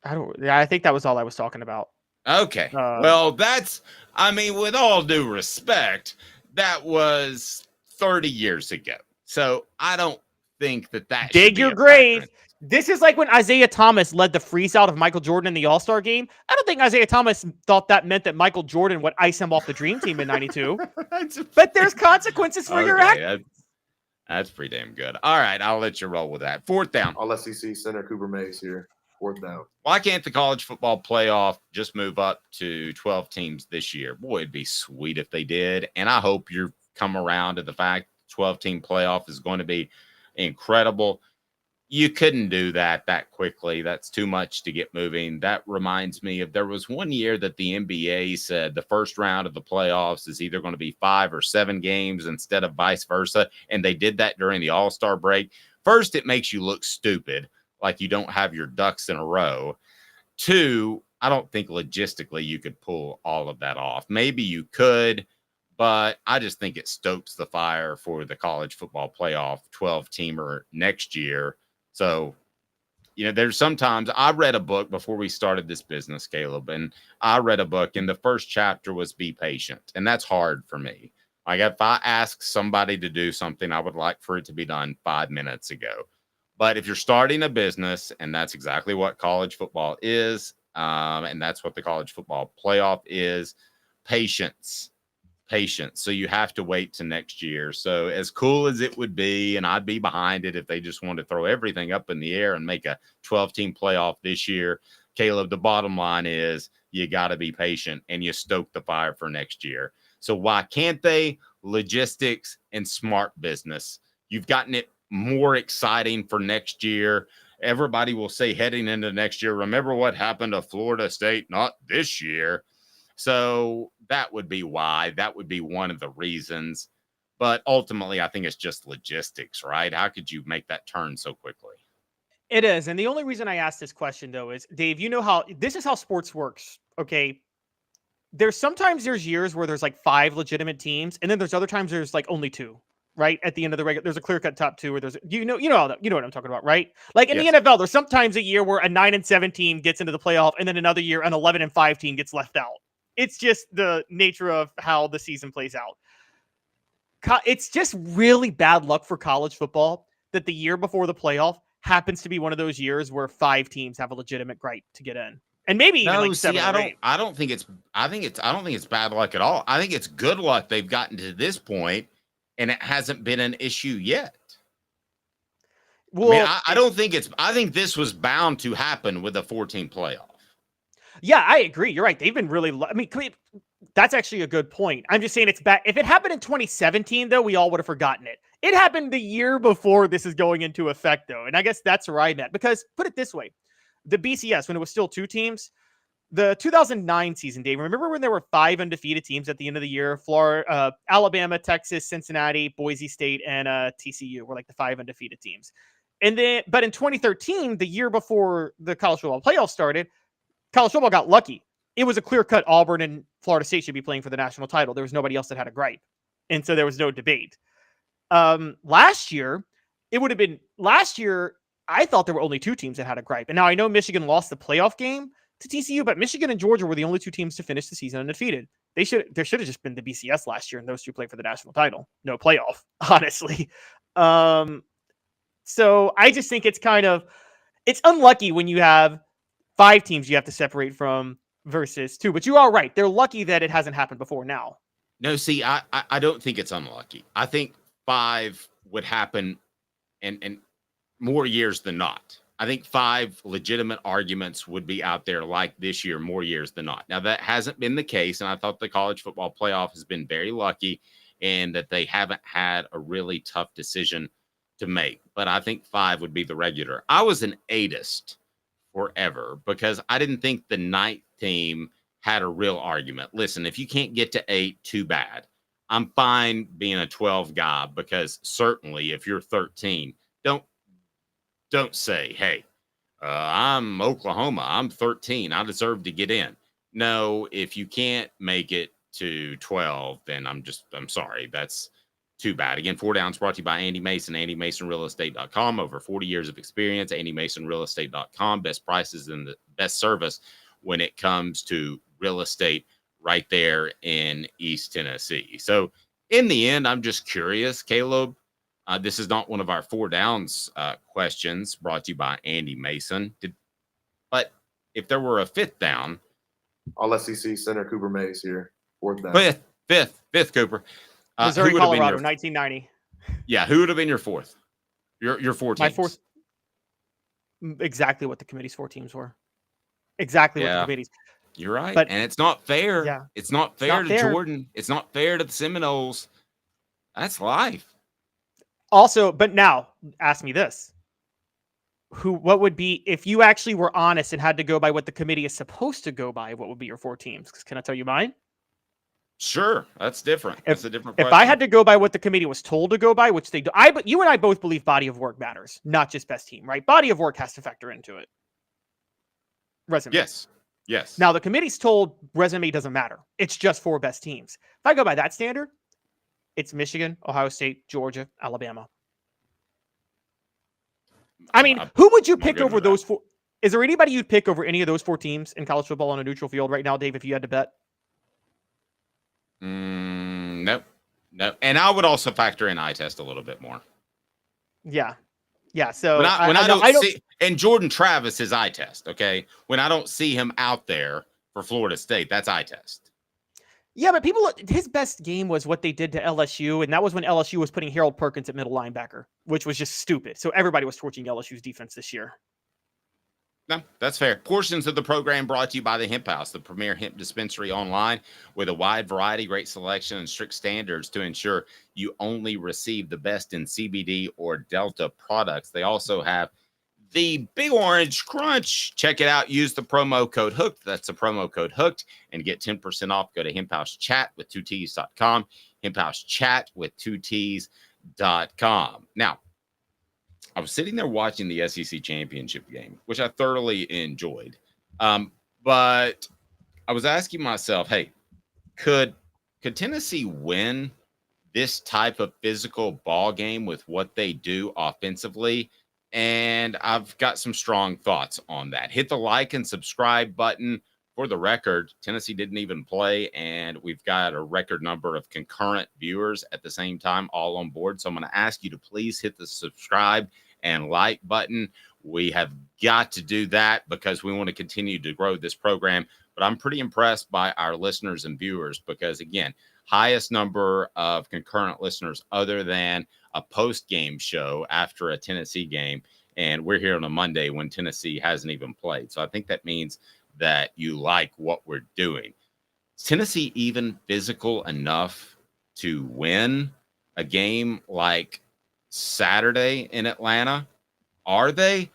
G: I think that was all I was talking about.
F: Okay. Well, with all due respect, that was 30 years ago. So I don't think that
G: dig your grave. This is like when Isaiah Thomas led the freeze out of Michael Jordan in the All-Star game. I don't think Isaiah Thomas thought that meant that Michael Jordan would ice him off the Dream Team in 92. But there's consequences for your act.
F: That's pretty damn good. All right, I'll let you roll with that. 4th down.
A: All SEC center Cooper Mays here. 4th down.
F: Why can't the college football playoff just move up to 12 teams this year? Boy, it'd be sweet if they did. And I hope you've come around to the fact 12-team playoff is going to be incredible. You couldn't do that quickly. That's too much to get moving. That reminds me of there was one year that the NBA said the first round of the playoffs is either going to be 5 or 7 games instead of vice versa. And they did that during the All-Star break. First, it makes you look stupid, like you don't have your ducks in a row. 2, I don't think logistically you could pull all of that off. Maybe you could, but I just think it stokes the fire for the college football playoff 12-teamer next year. So, there's sometimes I read a book before we started this business, Caleb, and I read a book and the first chapter was be patient. And that's hard for me. Like if I ask somebody to do something, I would like for it to be done 5 minutes ago. But if you're starting a business, and that's exactly what college football is, and that's what the college football playoff is, patience. So you have to wait to next year. So as cool as it would be, and I'd be behind it if they just wanted to throw everything up in the air and make a 12-team playoff this year, Caleb, the bottom line is you got to be patient and you stoke the fire for next year. So why can't they? logistics and smart business. You've gotten it more exciting for next year. Everybody will say heading into next year, remember what happened to Florida State? Not this year. So that would be why. That would be one of the reasons. But ultimately, I think it's just logistics, right? How could you make that turn so quickly?
G: It is. And the only reason I asked this question, though, is, Dave, you know how this is how sports works, okay? There's years where there's like 5 legitimate teams, and then there's other times there's like only 2. Right at the end of the regular, there's a clear-cut top 2, where there's you know what I'm talking about, right? Like in the NFL, there's sometimes a year where a 9-7 team gets into the playoff, and then another year an 11-5 team gets left out. It's just the nature of how the season plays out. It's just really bad luck for college football that the year before the playoff happens to be one of those years where 5 teams have a legitimate right to get in, and maybe even like 7 or 8.
F: I don't think it's bad luck at all. I think it's good luck they've gotten to this point. And it hasn't been an issue yet.
G: Well,
F: I think this was bound to happen with a 14 playoff.
G: Yeah, I agree. You're right. They've been really, that's actually a good point. I'm just saying it's bad. If it happened in 2017, though, we all would have forgotten it. It happened the year before this is going into effect, though. And I guess that's where I'm at. Because put it this way, the BCS, when it was still 2 teams, the 2009 season, Dave, remember when there were 5 undefeated teams at the end of the year? Florida, Alabama, Texas, Cincinnati, Boise State, and TCU were like the 5 undefeated teams. And then, but in 2013, the year before the college football playoff started, college football got lucky. It was a clear-cut Auburn and Florida State should be playing for the national title. There was nobody else that had a gripe. And so there was no debate. Last year, I thought there were only 2 teams that had a gripe. And now I know Michigan lost the playoff game to TCU, but Michigan and Georgia were the only 2 teams to finish the season undefeated. There should have just been the BCS last year, and those 2 played for the national title. No playoff, honestly. So I just think it's unlucky when you have 5 teams you have to separate from versus 2. But you are right. They're lucky that it hasn't happened before now.
F: No, see, I don't think it's unlucky. I think 5 would happen and more years than not. I think 5 legitimate arguments would be out there like this year, more years than not. Now, that hasn't been the case, and I thought the college football playoff has been very lucky in that they haven't had a really tough decision to make. But I think 5 would be the regular. I was an 8ist forever because I didn't think the 9th team had a real argument. Listen, if you can't get to 8, too bad. I'm fine being a 12 guy because certainly if you're 13, don't say, hey, I'm Oklahoma. I'm 13. I deserve to get in. No, if you can't make it to 12, then I'm sorry. That's too bad. Again, 4 Downs brought to you by Andy Mason, AndyMasonRealEstate.com. Over 40 years of experience, AndyMasonRealEstate.com. Best prices and the best service when it comes to real estate right there in East Tennessee. So in the end, I'm just curious, Caleb. This is not one of our 4 Downs questions brought to you by Andy Mason. But if there were a 5th down.
A: All SEC center Cooper Mays here. 4th down.
F: Fifth Cooper.
G: Missouri, Colorado, 1990.
F: Yeah, who would have been your 4th? Your 4 teams.
G: My 4th. Exactly what the committee's 4 teams were. Exactly what the committee's.
F: You're right. But, and it's not fair.
G: Yeah.
F: It's not fair to Jordan. It's not fair to the Seminoles. That's life.
G: Also, but now ask me this. What would be, if you actually were honest and had to go by what the committee is supposed to go by, what would be your 4 teams? Can I tell you mine?
F: Sure. That's different. That's a different question.
G: If I had to go by what the committee was told to go by, which they do, you and I both believe body of work matters, not just best team, right? Body of work has to factor into it. Resume.
F: Yes.
G: Now the committee's told resume doesn't matter. It's just 4 best teams. If I go by that standard, it's Michigan, Ohio State, Georgia, Alabama. I mean, who would you pick over those 4? Is there anybody you'd pick over any of those 4 teams in college football on a neutral field right now, Dave, if you had to bet?
F: Nope. And I would also factor in eye test a little bit more.
G: Yeah. So
F: when I don't see, and Jordan Travis is eye test. Okay. When I don't see him out there for Florida State, that's eye test.
G: Yeah, but his best game was what they did to LSU, and that was when LSU was putting Harold Perkins at middle linebacker, which was just stupid. So everybody was torching LSU's defense this year.
F: No, that's fair. Portions of the program brought to you by the Hemp House, the premier hemp dispensary online with a wide variety, great selection, and strict standards to ensure you only receive the best in CBD or Delta products. They also have the Big Orange Crunch. Check it out. Use the promo code HOOKED. That's the promo code HOOKED and get 10% off. Go to hemphousechat with 2Ts.com. Hemphousechat with 2Ts.com. Now, I was sitting there watching the SEC championship game, which I thoroughly enjoyed. But I was asking myself, hey, could Tennessee win this type of physical ball game with what they do offensively? And I've got some strong thoughts on that. Hit the like and subscribe button. For the record, Tennessee didn't even play, and we've got a record number of concurrent viewers at the same time all on board. So I'm going to ask you to please hit the subscribe and like button. We have got to do that because we want to continue to grow this program. But I'm pretty impressed by our listeners and viewers because, again, highest number of concurrent listeners other than a post-game show after a Tennessee game. And we're here on a Monday when Tennessee hasn't even played. So I think that means that you like what we're doing. Is Tennessee even physical enough to win a game like Saturday in Atlanta? Are they?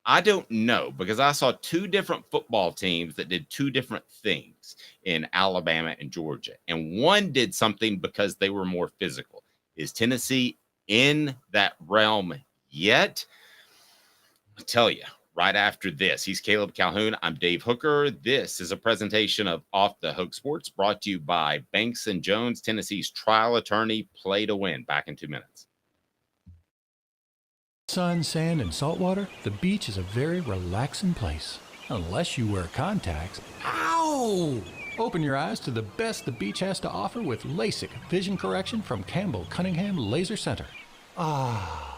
F: I don't know, because I saw two different football teams that did two different things in Alabama and Georgia, and one did something because they were more physical. Is Tennessee in that realm yet? I'll tell you right after this. He's Caleb Calhoun. I'm Dave Hooker. This is a presentation of Off the Hook Sports brought to you by Banks & Jones, Tennessee's trial attorney. Play to win. Back in 2 minutes.
I: Sun, sand, and salt water, the beach is a very relaxing place. Unless you wear contacts. Ow! Open your eyes to the best the beach has to offer with LASIK vision correction from Campbell Cunningham Laser Center. Ah.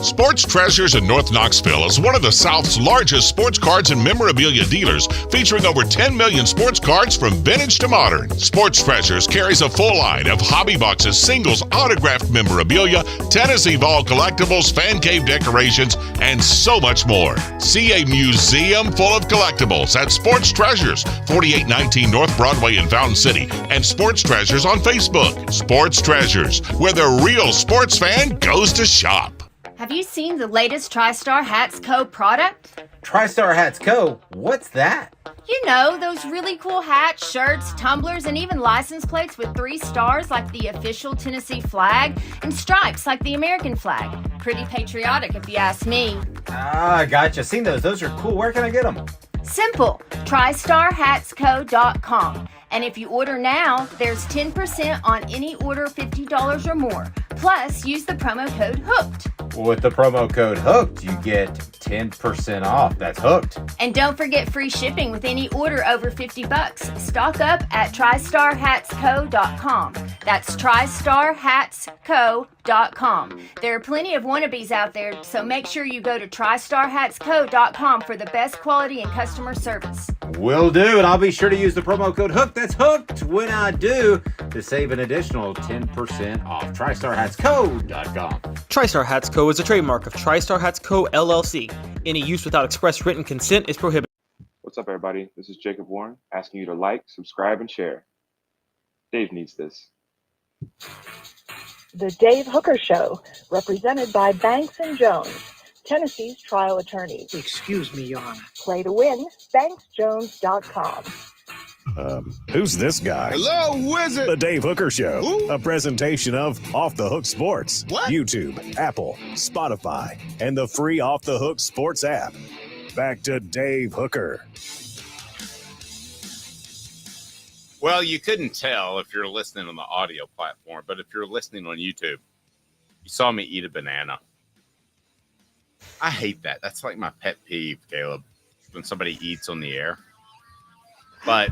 J: Sports Treasures in North Knoxville is one of the South's largest sports cards and memorabilia dealers, featuring over 10 million sports cards from vintage to modern. Sports Treasures carries a full line of hobby boxes, singles, autographed memorabilia, Tennessee Vol collectibles, fan cave decorations, and so much more. See a museum full of collectibles at Sports Treasures, 4819 North Broadway in Fountain City, and Sports Treasures on Facebook. Sports Treasures, where the real sports fan goes to shop.
K: Have you seen the latest TriStar Hats Co. product?
L: TriStar Hats Co.? What's that?
K: You know, those really cool hats, shirts, tumblers, and even license plates with 3 stars like the official Tennessee flag and stripes like the American flag. Pretty patriotic if you ask me.
L: Ah, gotcha. Seen those. Those are cool. Where can I get them?
K: Simple. TriStarHatsCo.com. And if you order now, there's 10% on any order $50 or more. Plus, use the promo code HOOKED.
L: With the promo code HOOKED, you get 10% off. That's hooked.
K: And don't forget free shipping with any order over $50. Stock up at TriStarHatsCo.com. That's TriStarHatsCo.com. There are plenty of wannabes out there, so make sure you go to TriStarHatsCo.com for the best quality and customer service.
L: Will do, and I'll be sure to use the promo code HOOKED. That's hooked when I do, to save an additional 10% off. TriStarHatsCo.com.
G: TriStar Hats Co. is a trademark of TriStar Hats Co. LLC. Any use without express written consent is prohibited.
M: What's up, everybody? This is Jacob Warren asking you to like, subscribe, and share. Dave needs this.
B: The Dave Hooker Show, represented by Banks & Jones, Tennessee's trial attorneys.
N: Excuse me, Your Honor.
B: Play to win, banksjones.com.
C: Who's this guy?
D: Hello, wizard.
C: The Dave Hooker Show,
D: Who?
C: a presentation of Off the Hook Sports.
D: What?
C: YouTube, Apple, Spotify, and the free Off the Hook Sports app. Back to Dave Hooker.
F: Well, you couldn't tell if you're listening on the audio platform, but if you're listening on YouTube, you saw me eat a banana. I hate that. That's like my pet peeve, Caleb, when somebody eats on the air. But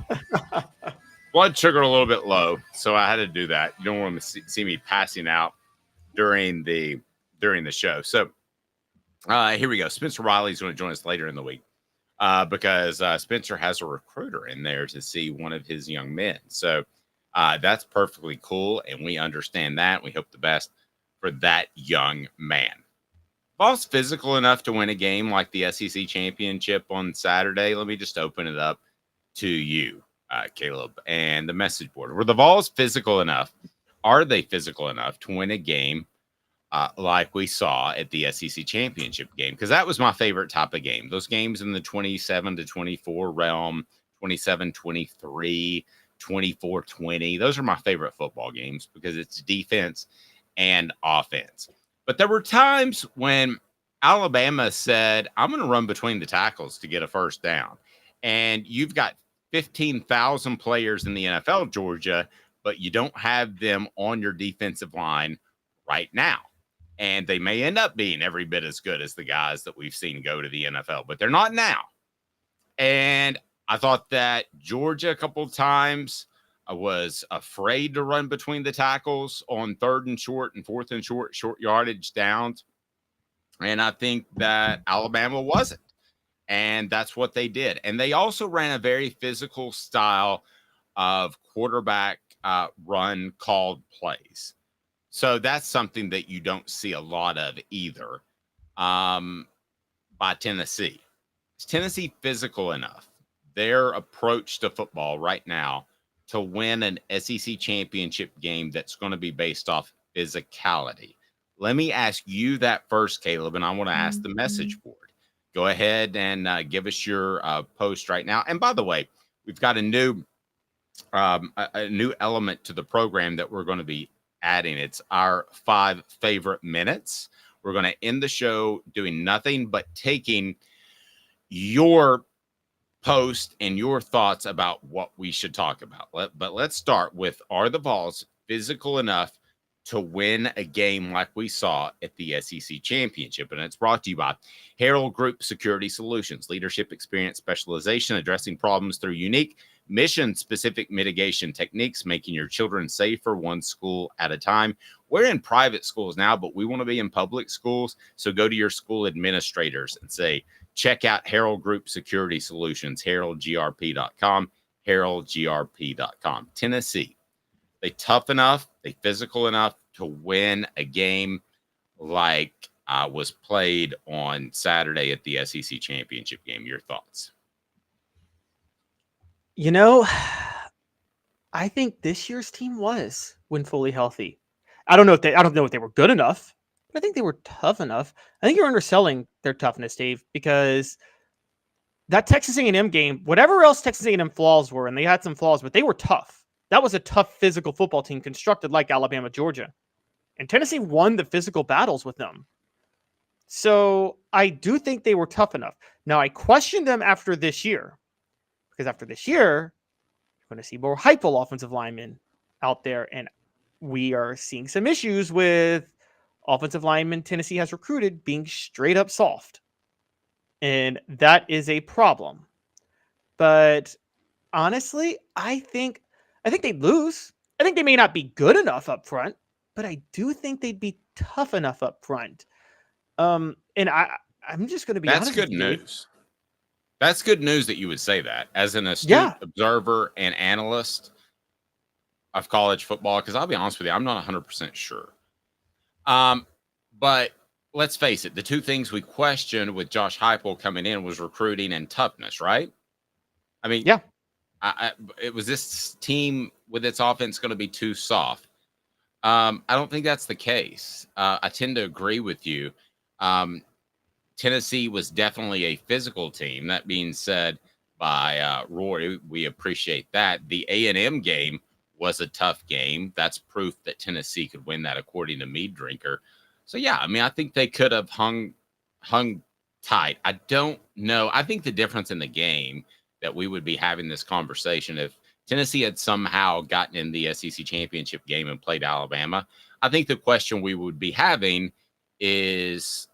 F: blood sugar a little bit low, so I had to do that. You don't want to see me passing out during the show. So here we go. Spencer Riley's going to join us later in the week because Spencer has a recruiter in there to see one of his young men. So that's perfectly cool, and we understand that. We hope the best for that young man. Vols physical enough to win a game like the SEC championship on Saturday? Let me just open it up to you, Caleb, and the message board. Were the Vols physical enough? Are they physical enough to win a game like we saw at the SEC championship game? Because that was my favorite type of game. Those games in the 27-24 realm, 27-23, 24-20. Those are my favorite football games because it's defense and offense. But there were times when Alabama said, I'm going to run between the tackles to get a first down. And you've got 15,000 players in the NFL, Georgia, but you don't have them on your defensive line right now. And they may end up being every bit as good as the guys that we've seen go to the NFL, but they're not now. And I thought that Georgia a couple of times was afraid to run between the tackles on 3rd and short and 4th and short yardage downs. And I think that Alabama wasn't. And that's what they did. And they also ran a very physical style of quarterback run called plays. So that's something that you don't see a lot of either by Tennessee. Is Tennessee physical enough? Their approach to football right now to win an SEC championship game that's going to be based off physicality. Let me ask you that first, Caleb, and I want to ask the message board. Go ahead and give us your post right now. And by the way, we've got a new element to the program that we're going to be adding. It's our 5 favorite minutes. We're going to end the show doing nothing but taking your post and your thoughts about what we should talk about. But let's start with, are the Vols physical enough to win a game like we saw at the SEC championship? And it's brought to you by Herald Group Security Solutions, leadership, experience, specialization, addressing problems through unique mission-specific mitigation techniques, making your children safer one school at a time. We're in private schools now, but we want to be in public schools. So go to your school administrators and say, check out Herald Group Security Solutions, heraldgrp.com, heraldgrp.com. Tennessee, they tough enough, they physical enough to win a game like was played on Saturday at the SEC championship game. Your thoughts?
G: You know, I think this year's team was, when fully healthy. I don't know if they were good enough, but I think they were tough enough. I think you're underselling their toughness, Dave, because that Texas A&M game, whatever else Texas A&M flaws were, and they had some flaws, but they were tough. That was a tough physical football team constructed like Alabama, Georgia. And Tennessee won the physical battles with them. So I do think they were tough enough. Now, I question them after this year, because after this year, you're going to see more hypo offensive linemen out there, and we are seeing some issues with offensive linemen Tennessee has recruited being straight up soft. And that is a problem. But honestly, I think they'd lose. I think they may not be good enough up front, but I do think they'd be tough enough up front. And I'm just going to be honest.
F: That's good news. That's good news that you would say that as an astute observer and analyst of college football, because I'll be honest with you, I'm not 100% sure. But let's face it, the two things we questioned with Josh Heupel coming in was recruiting and toughness, right? I mean, yeah, it was this team with its offense going to be too soft. I don't think that's the case. I tend to agree with you. Tennessee was definitely a physical team. That being said by Rory, we appreciate that. The A&M game was a tough game. That's proof that Tennessee could win that, according to Mead Drinker. So, yeah, I mean, I think they could have hung tight. I don't know. I think the difference in the game that we would be having this conversation if Tennessee had somehow gotten in the SEC championship game and played Alabama, I think the question we would be having is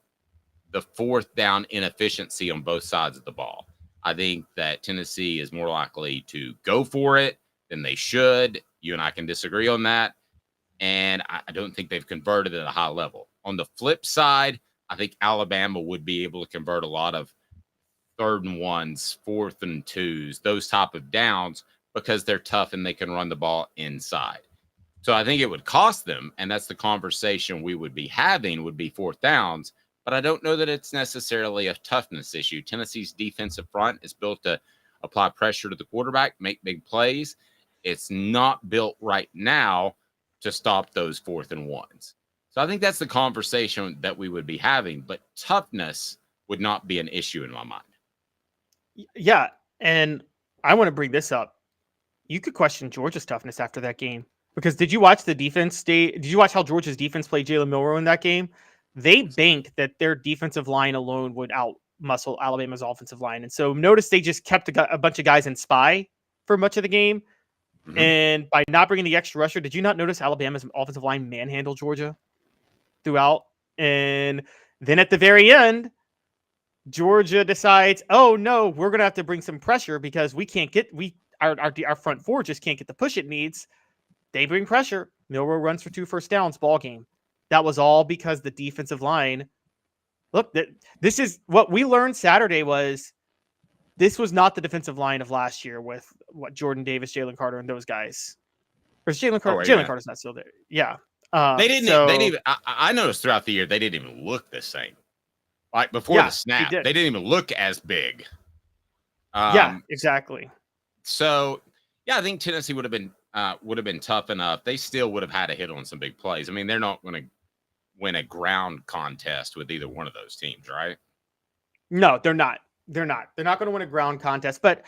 F: the 4th down inefficiency on both sides of the ball. I think that Tennessee is more likely to go for it than they should. You and I can disagree on that. And I don't think they've converted at a high level. On the flip side, I think Alabama would be able to convert a lot of 3rd and 1s, 4th and 2s, those type of downs, because they're tough and they can run the ball inside. So I think it would cost them, and that's the conversation we would be having, would be 4th downs. but I don't know that it's necessarily a toughness issue. Tennessee's defensive front is built to apply pressure to the quarterback, make big plays. It's not built right now to stop those 4th and 1s. So I think that's the conversation that we would be having, but toughness would not be an issue in my mind.
G: Yeah, and I want to bring this up. You could question Georgia's toughness after that game, because did you watch the defense did you watch how Georgia's defense played Jalen Milroe in that game? They banked that their defensive line alone would out-muscle Alabama's offensive line. And so notice they just kept a bunch of guys in spy for much of the game. Mm-hmm. And by not bringing the extra rusher, did you not notice Alabama's offensive line manhandle Georgia throughout? And then at the very end, Georgia decides, oh no, we're going to have to bring some pressure because we can't get, our front four just can't get the push it needs. They bring pressure. Milroe runs for 2 first downs, ball game. That was all because the defensive line. Look, this is what we learned Saturday was this was not the defensive line of last year with what Jordan Davis, Jalen Carter, and those guys. Or Jalen Carter? Jalen Carter's not still there. Yeah.
F: They didn't. I noticed throughout the year they didn't even look the same. Like before the snap, they didn't even look as big.
G: Yeah, exactly.
F: So yeah, I think Tennessee would have been tough enough. They still would have had to hit on some big plays. I mean, they're not going to win a ground contest with either one of those teams, right?
G: No, they're not. They're not going to win a ground contest. But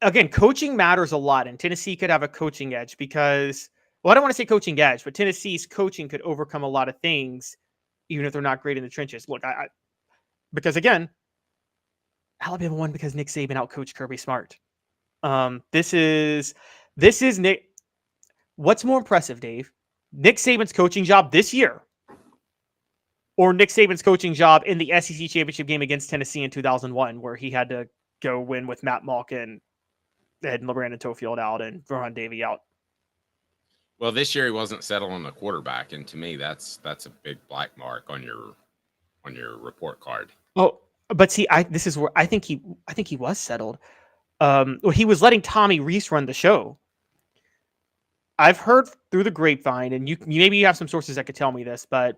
G: again, coaching matters a lot, and Tennessee could have a coaching edge because, well, I don't want to say coaching edge, but Tennessee's coaching could overcome a lot of things, even if they're not great in the trenches. Look, because again, Alabama won because Nick Saban outcoached Kirby Smart. This is Nick. What's more impressive, Dave? Nick Saban's coaching job this year, or Nick Saban's coaching job in the SEC championship game against Tennessee in 2001, where he had to go win with Matt Malkin and Brandon Tofield out and Rohan Davey out.
F: Well, this year he wasn't settled on the quarterback, and to me, that's a big black mark on your report card.
G: Oh, but see, this is where I think he was settled. He was letting Tommy Reese run the show. I've heard through the grapevine, and you maybe have some sources that could tell me this, but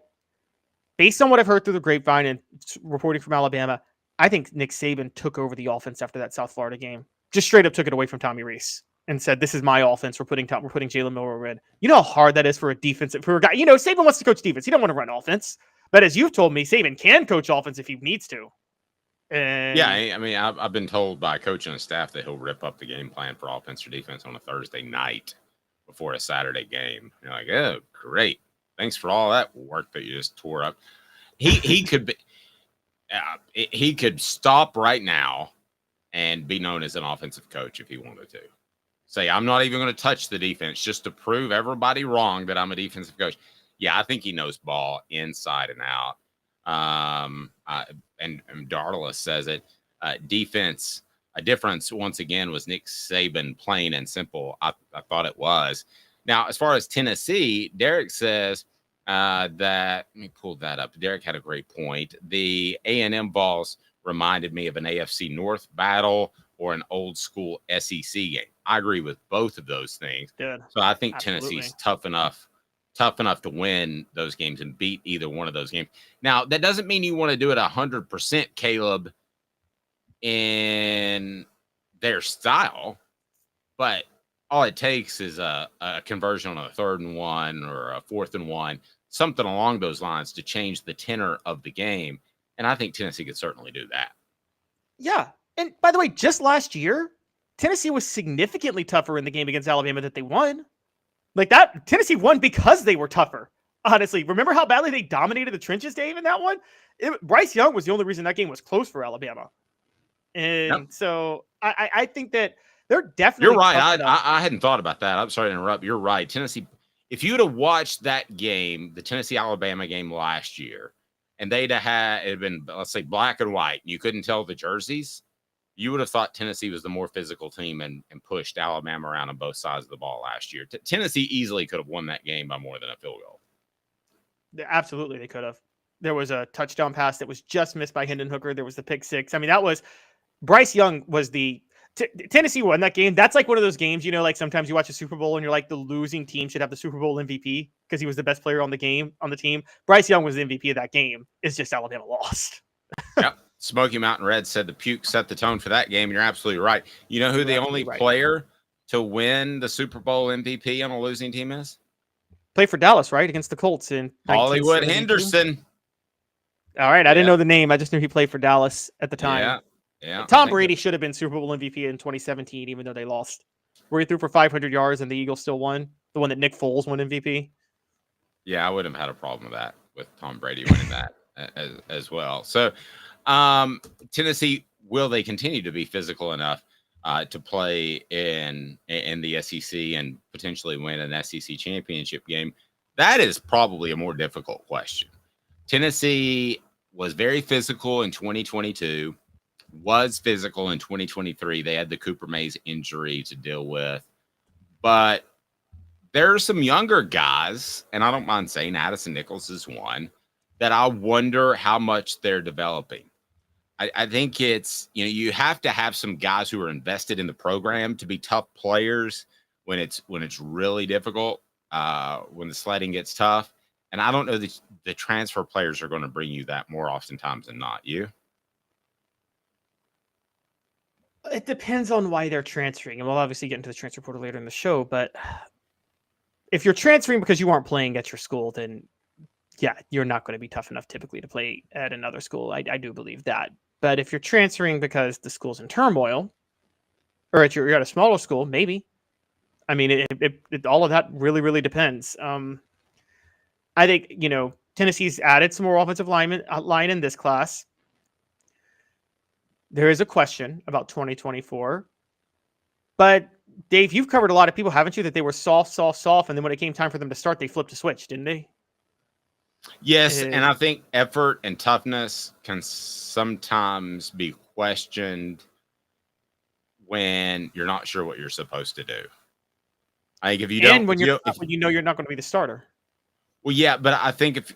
G: based on what I've heard through the grapevine and reporting from Alabama, I think Nick Saban took over the offense after that South Florida game. Just straight up took it away from Tommy Reese and said, "This is my offense. We're putting Jalen Milroe in." You know how hard that is for a guy. You know, Saban wants to coach defense. He don't want to run offense. But as you've told me, Saban can coach offense if he needs to. And
F: yeah, I mean, I've been told by coach and staff that he'll rip up the game plan for offense or defense on a Thursday night before a Saturday game. You're like, oh, great. Thanks for all that work that you just tore up. He could be, he could stop right now and be known as an offensive coach if he wanted to. Say, I'm not even going to touch the defense just to prove everybody wrong that I'm a defensive coach. Yeah, I think he knows ball inside and out. And Darla says it. Defense, a difference once again was Nick Saban, plain and simple. I thought it was. Now, as far as Tennessee, Derek says that, let me pull that up. Derek had a great point. The A&M Vols reminded me of an AFC North battle or an old school SEC game. I agree with both of those things.
G: Good.
F: So I think
G: Absolutely.
F: Tennessee's tough enough to win those games and beat either one of those games. Now, that doesn't mean you want to do it 100%, Caleb, in their style, but all it takes is a conversion on a 3rd and 1 or a 4th and 1, something along those lines to change the tenor of the game. And I think Tennessee could certainly do that.
G: Yeah. And by the way, just last year, Tennessee was significantly tougher in the game against Alabama that they won. Like that, Tennessee won because they were tougher. Honestly, remember how badly they dominated the trenches, Dave, in that one? Bryce Young was the only reason that game was close for Alabama. And so I think that they're definitely.
F: You're right. I hadn't thought about that. I'm sorry to interrupt. You're right. Tennessee, if you'd have watched that game, the Tennessee-Alabama game last year, and it had been, let's say, black and white, and you couldn't tell the jerseys, you would have thought Tennessee was the more physical team and pushed Alabama around on both sides of the ball last year. Tennessee easily could have won that game by more than a field goal.
G: Absolutely, they could have. There was a touchdown pass that was just missed by Hendon Hooker. There was the pick six. I mean, that was Bryce Young was Tennessee won that game. That's like one of those games, like sometimes you watch a Super Bowl and you're like, the losing team should have the Super Bowl MVP because he was the best player on the team. Bryce Young was the MVP of that game. It's just Alabama lost.
F: Yep. Smoky Mountain Red said the puke set the tone for that game. And you're absolutely right. You know who the only player to win the Super Bowl MVP on a losing team is?
G: Played for Dallas, right? Against the Colts in
F: Hollywood Henderson.
G: All right. I didn't know the name. I just knew he played for Dallas at the time.
F: Yeah. Yeah,
G: Tom Brady should have been Super Bowl MVP in 2017, even though they lost. Where he threw for 500 yards and the Eagles still won. The one that Nick Foles won MVP.
F: Yeah, I wouldn't have had a problem with that, with Tom Brady winning that as well. So, Tennessee, will they continue to be physical enough to play in the SEC and potentially win an SEC championship game? That is probably a more difficult question. Tennessee was very physical in 2022. Was physical in 2023. They had the Cooper Mays injury to deal with. But there are some younger guys, and I don't mind saying Addison Nichols is one, that I wonder how much they're developing. I think it's, you have to have some guys who are invested in the program to be tough players when it's really difficult, when the sledding gets tough. And I don't know that the transfer players are going to bring you that more oftentimes than not. You?
G: It depends on why they're transferring. And we'll obviously get into the transfer portal later in the show. But if you're transferring because you aren't playing at your school, then yeah, you're not going to be tough enough typically to play at another school. I do believe that. But if you're transferring because the school's in turmoil, or you're at a smaller school, maybe. I mean, it all of that really, really depends. I think, Tennessee's added some more offensive line in this class. There is a question about 2024. But, Dave, you've covered a lot of people, haven't you, that they were soft, and then when it came time for them to start, they flipped a switch, didn't they?
F: Yes, and I think effort and toughness can sometimes be questioned when you're not sure what you're supposed to do. I think if you don't,
G: when you're not going to be the starter.
F: Well, yeah, but I think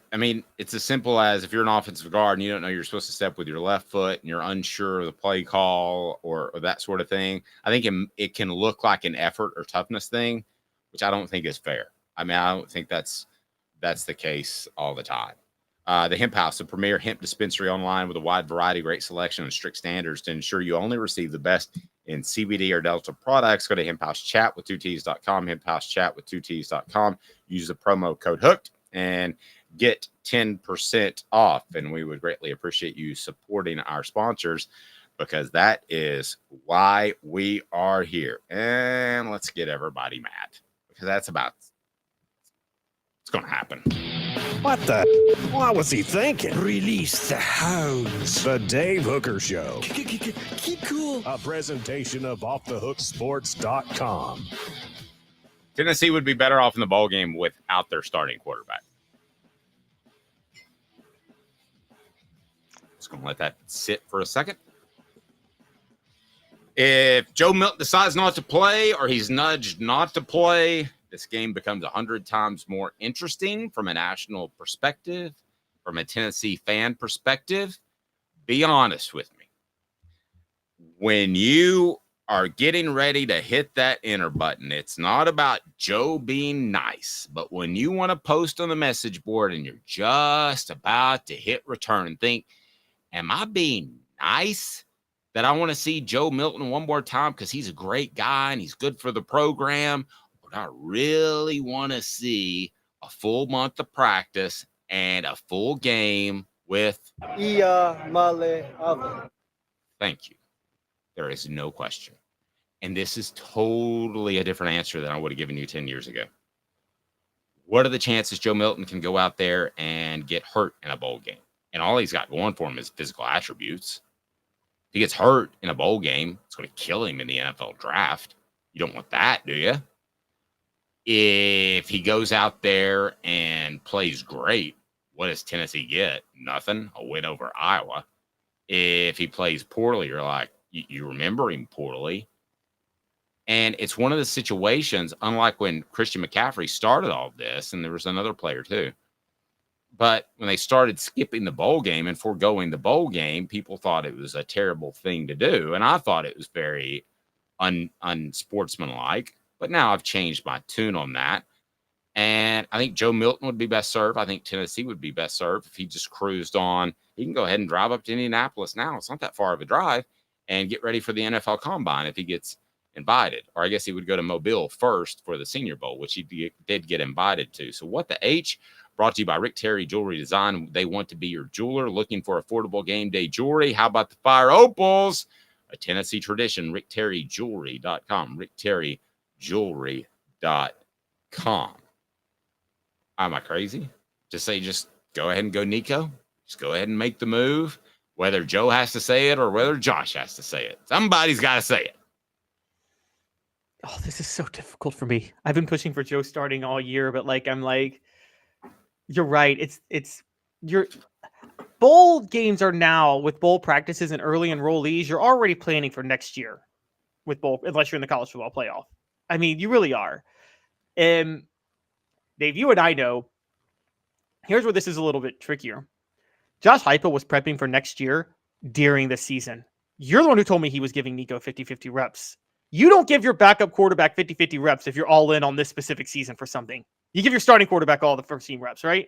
F: it's as simple as if you're an offensive guard and you don't know you're supposed to step with your left foot and you're unsure of the play call or that sort of thing. I think it can look like an effort or toughness thing, which I don't think is fair. I don't think that's the case all the time. The Hemp House, the premier hemp dispensary online with a wide variety, great selection, and strict standards to ensure you only receive the best in CBD or Delta products. Go to hemphousechatwith2ts.com, hemphousechatwith2ts.com. Use the promo code HOOKED and get 10% off. And we would greatly appreciate you supporting our sponsors because that is why we are here. And let's get everybody mad because it's going to happen.
C: What the? What was he thinking?
D: Release the hounds.
C: The Dave Hooker Show.
D: Keep cool.
C: A presentation of offthehooksports.com.
F: Tennessee would be better off in the bowl game without their starting quarterback. Just going to let that sit for a second. If Joe Milton decides not to play or he's nudged not to play, this game becomes 100 times more interesting from a national perspective, from a Tennessee fan perspective. Be honest with me. When you are getting ready to hit that enter button, it's not about Joe being nice, but when you want to post on the message board and you're just about to hit return and think, am I being nice that I want to see Joe Milton one more time because he's a great guy and he's good for the program? I really want to see a full month of practice and a full game with
N: Thank
F: you. There is no question. And this is totally a different answer than I would have given you 10 years ago. What are the chances Joe Milton can go out there and get hurt in a bowl game? And all he's got going for him is physical attributes. If he gets hurt in a bowl game, it's going to kill him in the NFL draft. You don't want that, do you? If he goes out there and plays great, what does Tennessee get? Nothing. A win over Iowa. If he plays poorly, you're like, you remember him poorly. And it's one of the situations, unlike when Christian McCaffrey started all this, and there was another player too. But when they started skipping the bowl game and foregoing the bowl game, people thought it was a terrible thing to do. And I thought it was very unsportsmanlike. But now I've changed my tune on that. And I think Joe Milton would be best served. I think Tennessee would be best served if he just cruised on. He can go ahead and drive up to Indianapolis now. It's not that far of a drive, and get ready for the NFL Combine if he gets invited. Or I guess he would go to Mobile first for the Senior Bowl, which he did get invited to. So What the H, brought to you by Rick Terry Jewelry Design. They want to be your jeweler, looking for affordable game day jewelry. How about the Fire Opals? A Tennessee tradition, rickterryjewelry.com, rickterryjewelry.com. Am I crazy? Just go ahead and go Nico. Just go ahead and make the move, whether Joe has to say it or whether Josh has to say it. Somebody's got to say it.
G: Oh, this is so difficult for me. I've been pushing for Joe starting all year, but you're right. Your bowl games are now with bowl practices and early enrollees. You're already planning for next year with bowl, unless you're in the college football playoff. I mean, you really are. Dave, you and I know. Here's where this is a little bit trickier. Josh Heupel was prepping for next year during the season. You're the one who told me he was giving Nico 50-50 reps. You don't give your backup quarterback 50-50 reps if you're all in on this specific season for something. You give your starting quarterback all the first team reps, right?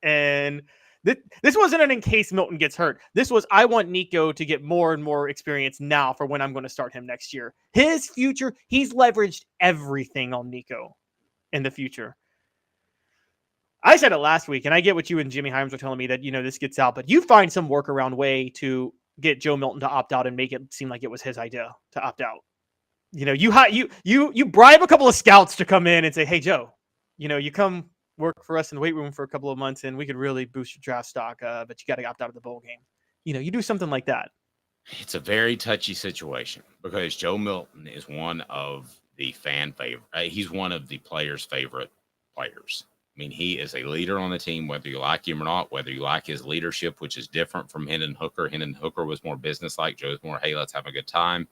G: And this wasn't an in case Milton gets hurt. This was, I want Nico to get more and more experience now for when I'm going to start him next year. His future, he's leveraged everything on Nico in the future. I said it last week, and I get what you and Jimmy Hyams were telling me that, this gets out, but you find some workaround way to get Joe Milton to opt out and make it seem like it was his idea to opt out. You bribe a couple of scouts to come in and say, hey, Joe, you come work for us in the weight room for a couple of months and we could really boost your draft stock, but you got to opt out of the bowl game. You do something like that.
F: It's a very touchy situation because Joe Milton is one of the fan favorite. He's one of the players' favorite players. I mean, he is a leader on the team, whether you like him or not, whether you like his leadership, which is different from Hendon Hooker. Hendon Hooker was more businesslike. Joe's more, hey, let's have a good time.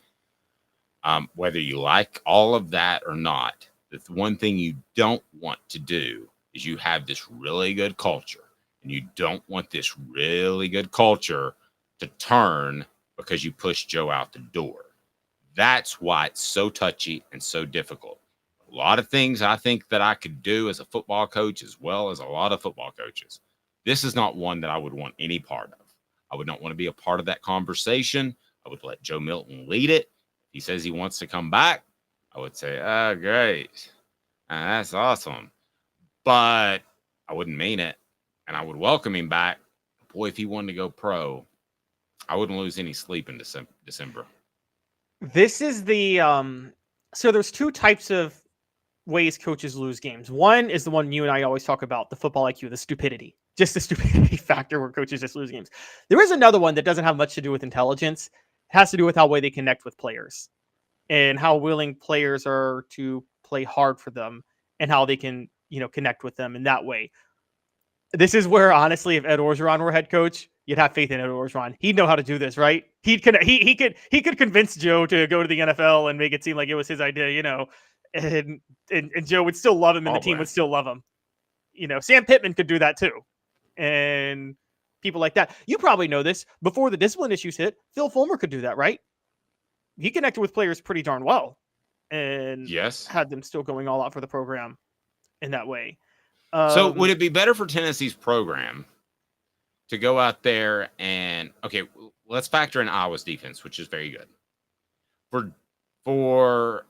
F: Whether you like all of that or not, the one thing you don't want to do is you have this really good culture, and you don't want this really good culture to turn because you push Joe out the door. That's why it's so touchy and so difficult. A lot of things I think that I could do as a football coach, as well as a lot of football coaches. This is not one that I would want any part of. I would not want to be a part of that conversation. I would let Joe Milton lead it. If he says he wants to come back, I would say, oh, great. That's awesome. But I wouldn't mean it. And I would welcome him back. Boy, if he wanted to go pro, I wouldn't lose any sleep in December.
G: This is the so there's two types of ways coaches lose games. One is the one you and I always talk about, the football IQ, the stupidity, just the stupidity factor where coaches just lose games. There is another one that doesn't have much to do with intelligence. It has to do with how well they connect with players and how willing players are to play hard for them and how they can, connect with them in that way. This is where, honestly, if Ed Orgeron were head coach, you'd have faith in Ed Orgeron. He'd know how to do this, right? He could convince Joe to go to the NFL and make it seem like it was his idea, and Joe would still love him and the team would still love him. Sam Pittman could do that too. And people like that. You probably know this. Before the discipline issues hit, Phil Fulmer could do that, right? He connected with players pretty darn well and had them still going all out for the program in that way.
F: So would it be better for Tennessee's program to go out there and, okay, let's factor in Iowa's defense, which is very good. For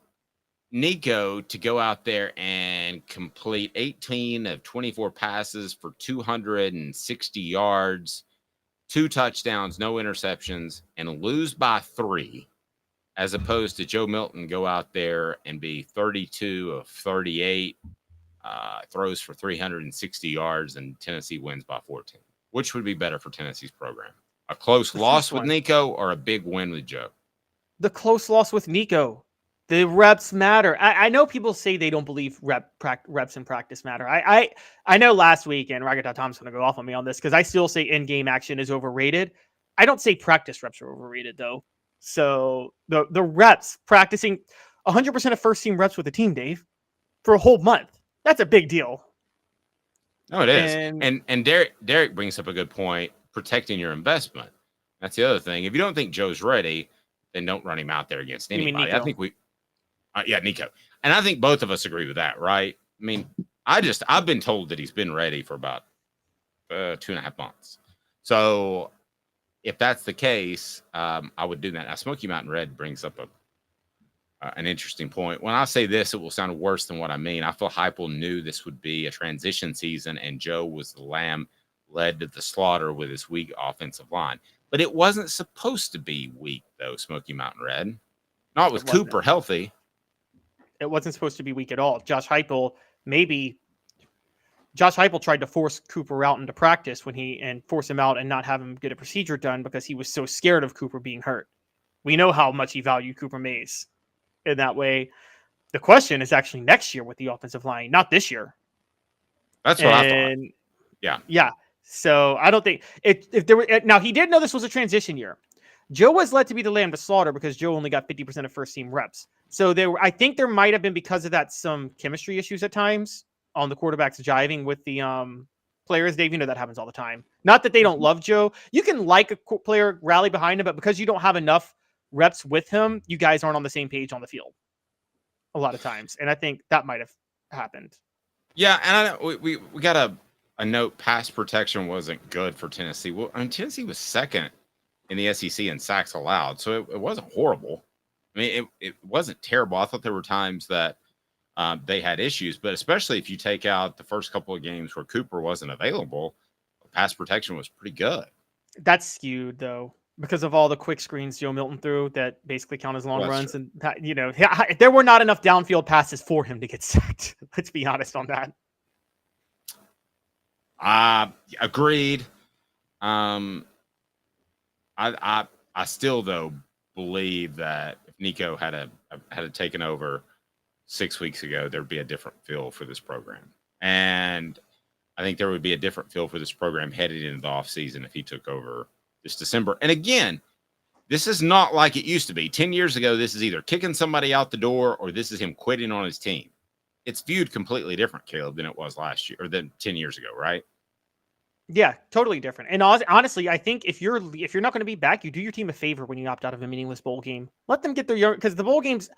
F: Nico to go out there and complete 18 of 24 passes for 260 yards, 2 touchdowns, no interceptions, and lose by 3, as opposed to Joe Milton go out there and be 32 of 38, throws for 360 yards, and Tennessee wins by 14. Which would be better for Tennessee's program? A close loss with Nico or a big win with Joe?
G: The close loss with Nico. The reps matter. I know people say they don't believe reps in practice matter. I know last week, and Ragatha.tom's going to go off on me on this because I still say in-game action is overrated. I don't say practice reps are overrated, though. So the reps, practicing 100% of first-team reps with the team, Dave, for a whole month. That's a big deal.
F: No, it is. And Derek brings up a good point, protecting your investment. That's the other thing. If you don't think Joe's ready, then don't run him out there against anybody. I think we Yeah, Nico. And I think both of us agree with that, right? I mean, I've been told that he's been ready for about 2.5 months. So if that's the case, I would do that. Now, Smoky Mountain Red brings up an interesting point. When I say this, it will sound worse than what I mean. I feel Heupel knew this would be a transition season, and Joe was the lamb led to the slaughter with his weak offensive line. But it wasn't supposed to be weak, though, Smoky Mountain Red. Not with Cooper healthy.
G: It wasn't supposed to be weak at all. Josh Heupel tried to force Cooper out into practice and force him out and not have him get a procedure done because he was so scared of Cooper being hurt. We know how much he valued Cooper Mays in that way. The question is actually next year with the offensive line, not this year.
F: That's what I thought. Yeah.
G: Yeah. So I don't think now he did know this was a transition year. Joe was led to be the lamb to slaughter because Joe only got 50% of first team reps. So I think there might have been, because of that, some chemistry issues at times on the quarterbacks jiving with the players. Dave, you know that happens all the time. Not that they don't love Joe. You can like a player, rally behind him, but because you don't have enough reps with him, you guys aren't on the same page on the field a lot of times. And I think that might have happened.
F: Yeah, and we got a note. Pass protection wasn't good for Tennessee. Well, I mean, Tennessee was second in the SEC in sacks allowed, so it wasn't horrible. I mean, it wasn't terrible. I thought there were times that they had issues, but especially if you take out the first couple of games where Cooper wasn't available, pass protection was pretty good.
G: That's skewed, though, because of all the quick screens Joe Milton threw that basically count as long runs.
F: True.
G: And, there were not enough downfield passes for him to get sacked. Let's be honest on that.
F: Agreed. I still, though, believe that if Nico had taken over 6 weeks ago, there'd be a different feel for this program. And I think there would be a different feel for this program headed into the offseason if he took over this December. And again, this is not like it used to be. 10 years ago, this is either kicking somebody out the door or this is him quitting on his team. It's viewed completely different, Caleb, than it was last year or than 10 years ago, right?
G: Yeah, totally different. And honestly, I think if you're not going to be back, you do your team a favor when you opt out of a meaningless bowl game. Let them get their young, because the bowl games,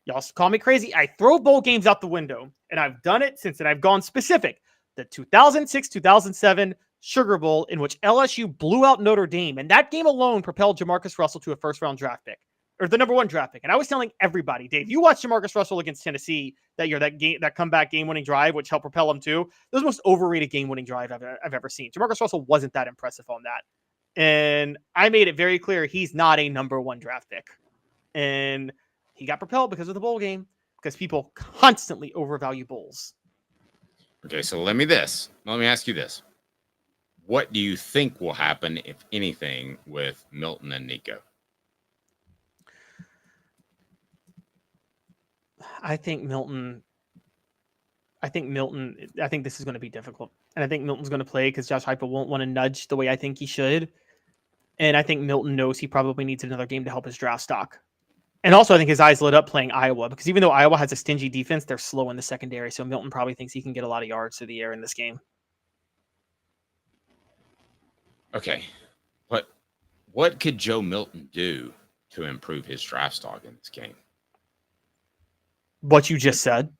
G: y'all call me crazy, I throw bowl games out the window, and I've done it since I've gone specific. The 2006-2007 Sugar Bowl, in which LSU blew out Notre Dame, and that game alone propelled Jamarcus Russell to a first-round draft pick, or the number one draft pick. And I was telling everybody, Dave, you watched Jamarcus Russell against Tennessee that year, that comeback game-winning drive, which helped propel him too. That was the most overrated game-winning drive I've ever seen. Jamarcus Russell wasn't that impressive on that. And I made it very clear he's not a number one draft pick. And he got propelled because of the bowl game, because people constantly overvalue bowls.
F: Okay, so let me ask you this. What do you think will happen, if anything, with Milton and Nico?
G: I think this is going to be difficult. And I think Milton's going to play because Josh Heupel won't want to nudge the way I think he should. And I think Milton knows he probably needs another game to help his draft stock. And also, I think his eyes lit up playing Iowa, because even though Iowa has a stingy defense, they're slow in the secondary. So Milton probably thinks he can get a lot of yards through the air in this game.
F: Okay. What could Joe Milton do to improve his draft stock in this game?
G: What you just said.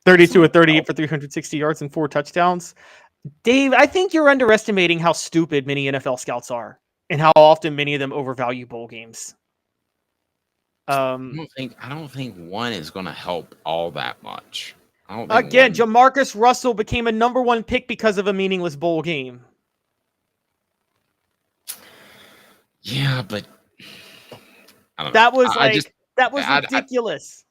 G: 32 of 38 for 360 yards and 4 touchdowns. Dave, I think you're underestimating how stupid many NFL scouts are and how often many of them overvalue bowl games.
F: I don't think one is going to help all that much.
G: Jamarcus Russell became a number one pick because of a meaningless bowl game.
F: Yeah, but I don't know.
G: That was ridiculous.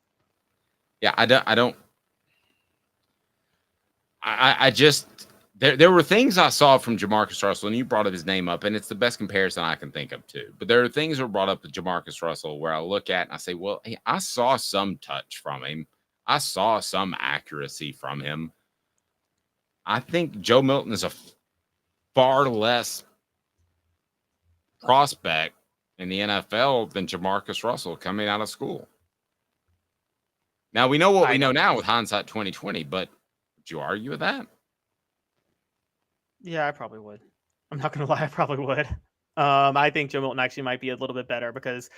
F: There were things I saw from Jamarcus Russell, and you brought up his name up, and it's the best comparison I can think of too. But there are things that were brought up with Jamarcus Russell where I look at and I say, well, hey, I saw some touch from him. I saw some accuracy from him. I think Joe Milton is a far less prospect in the NFL than Jamarcus Russell coming out of school. Now, we know what we know now with hindsight 2020, but would you argue with that?
G: Yeah, I probably would. I'm not going to lie. I probably would. I think Joe Milton actually might be a little bit better because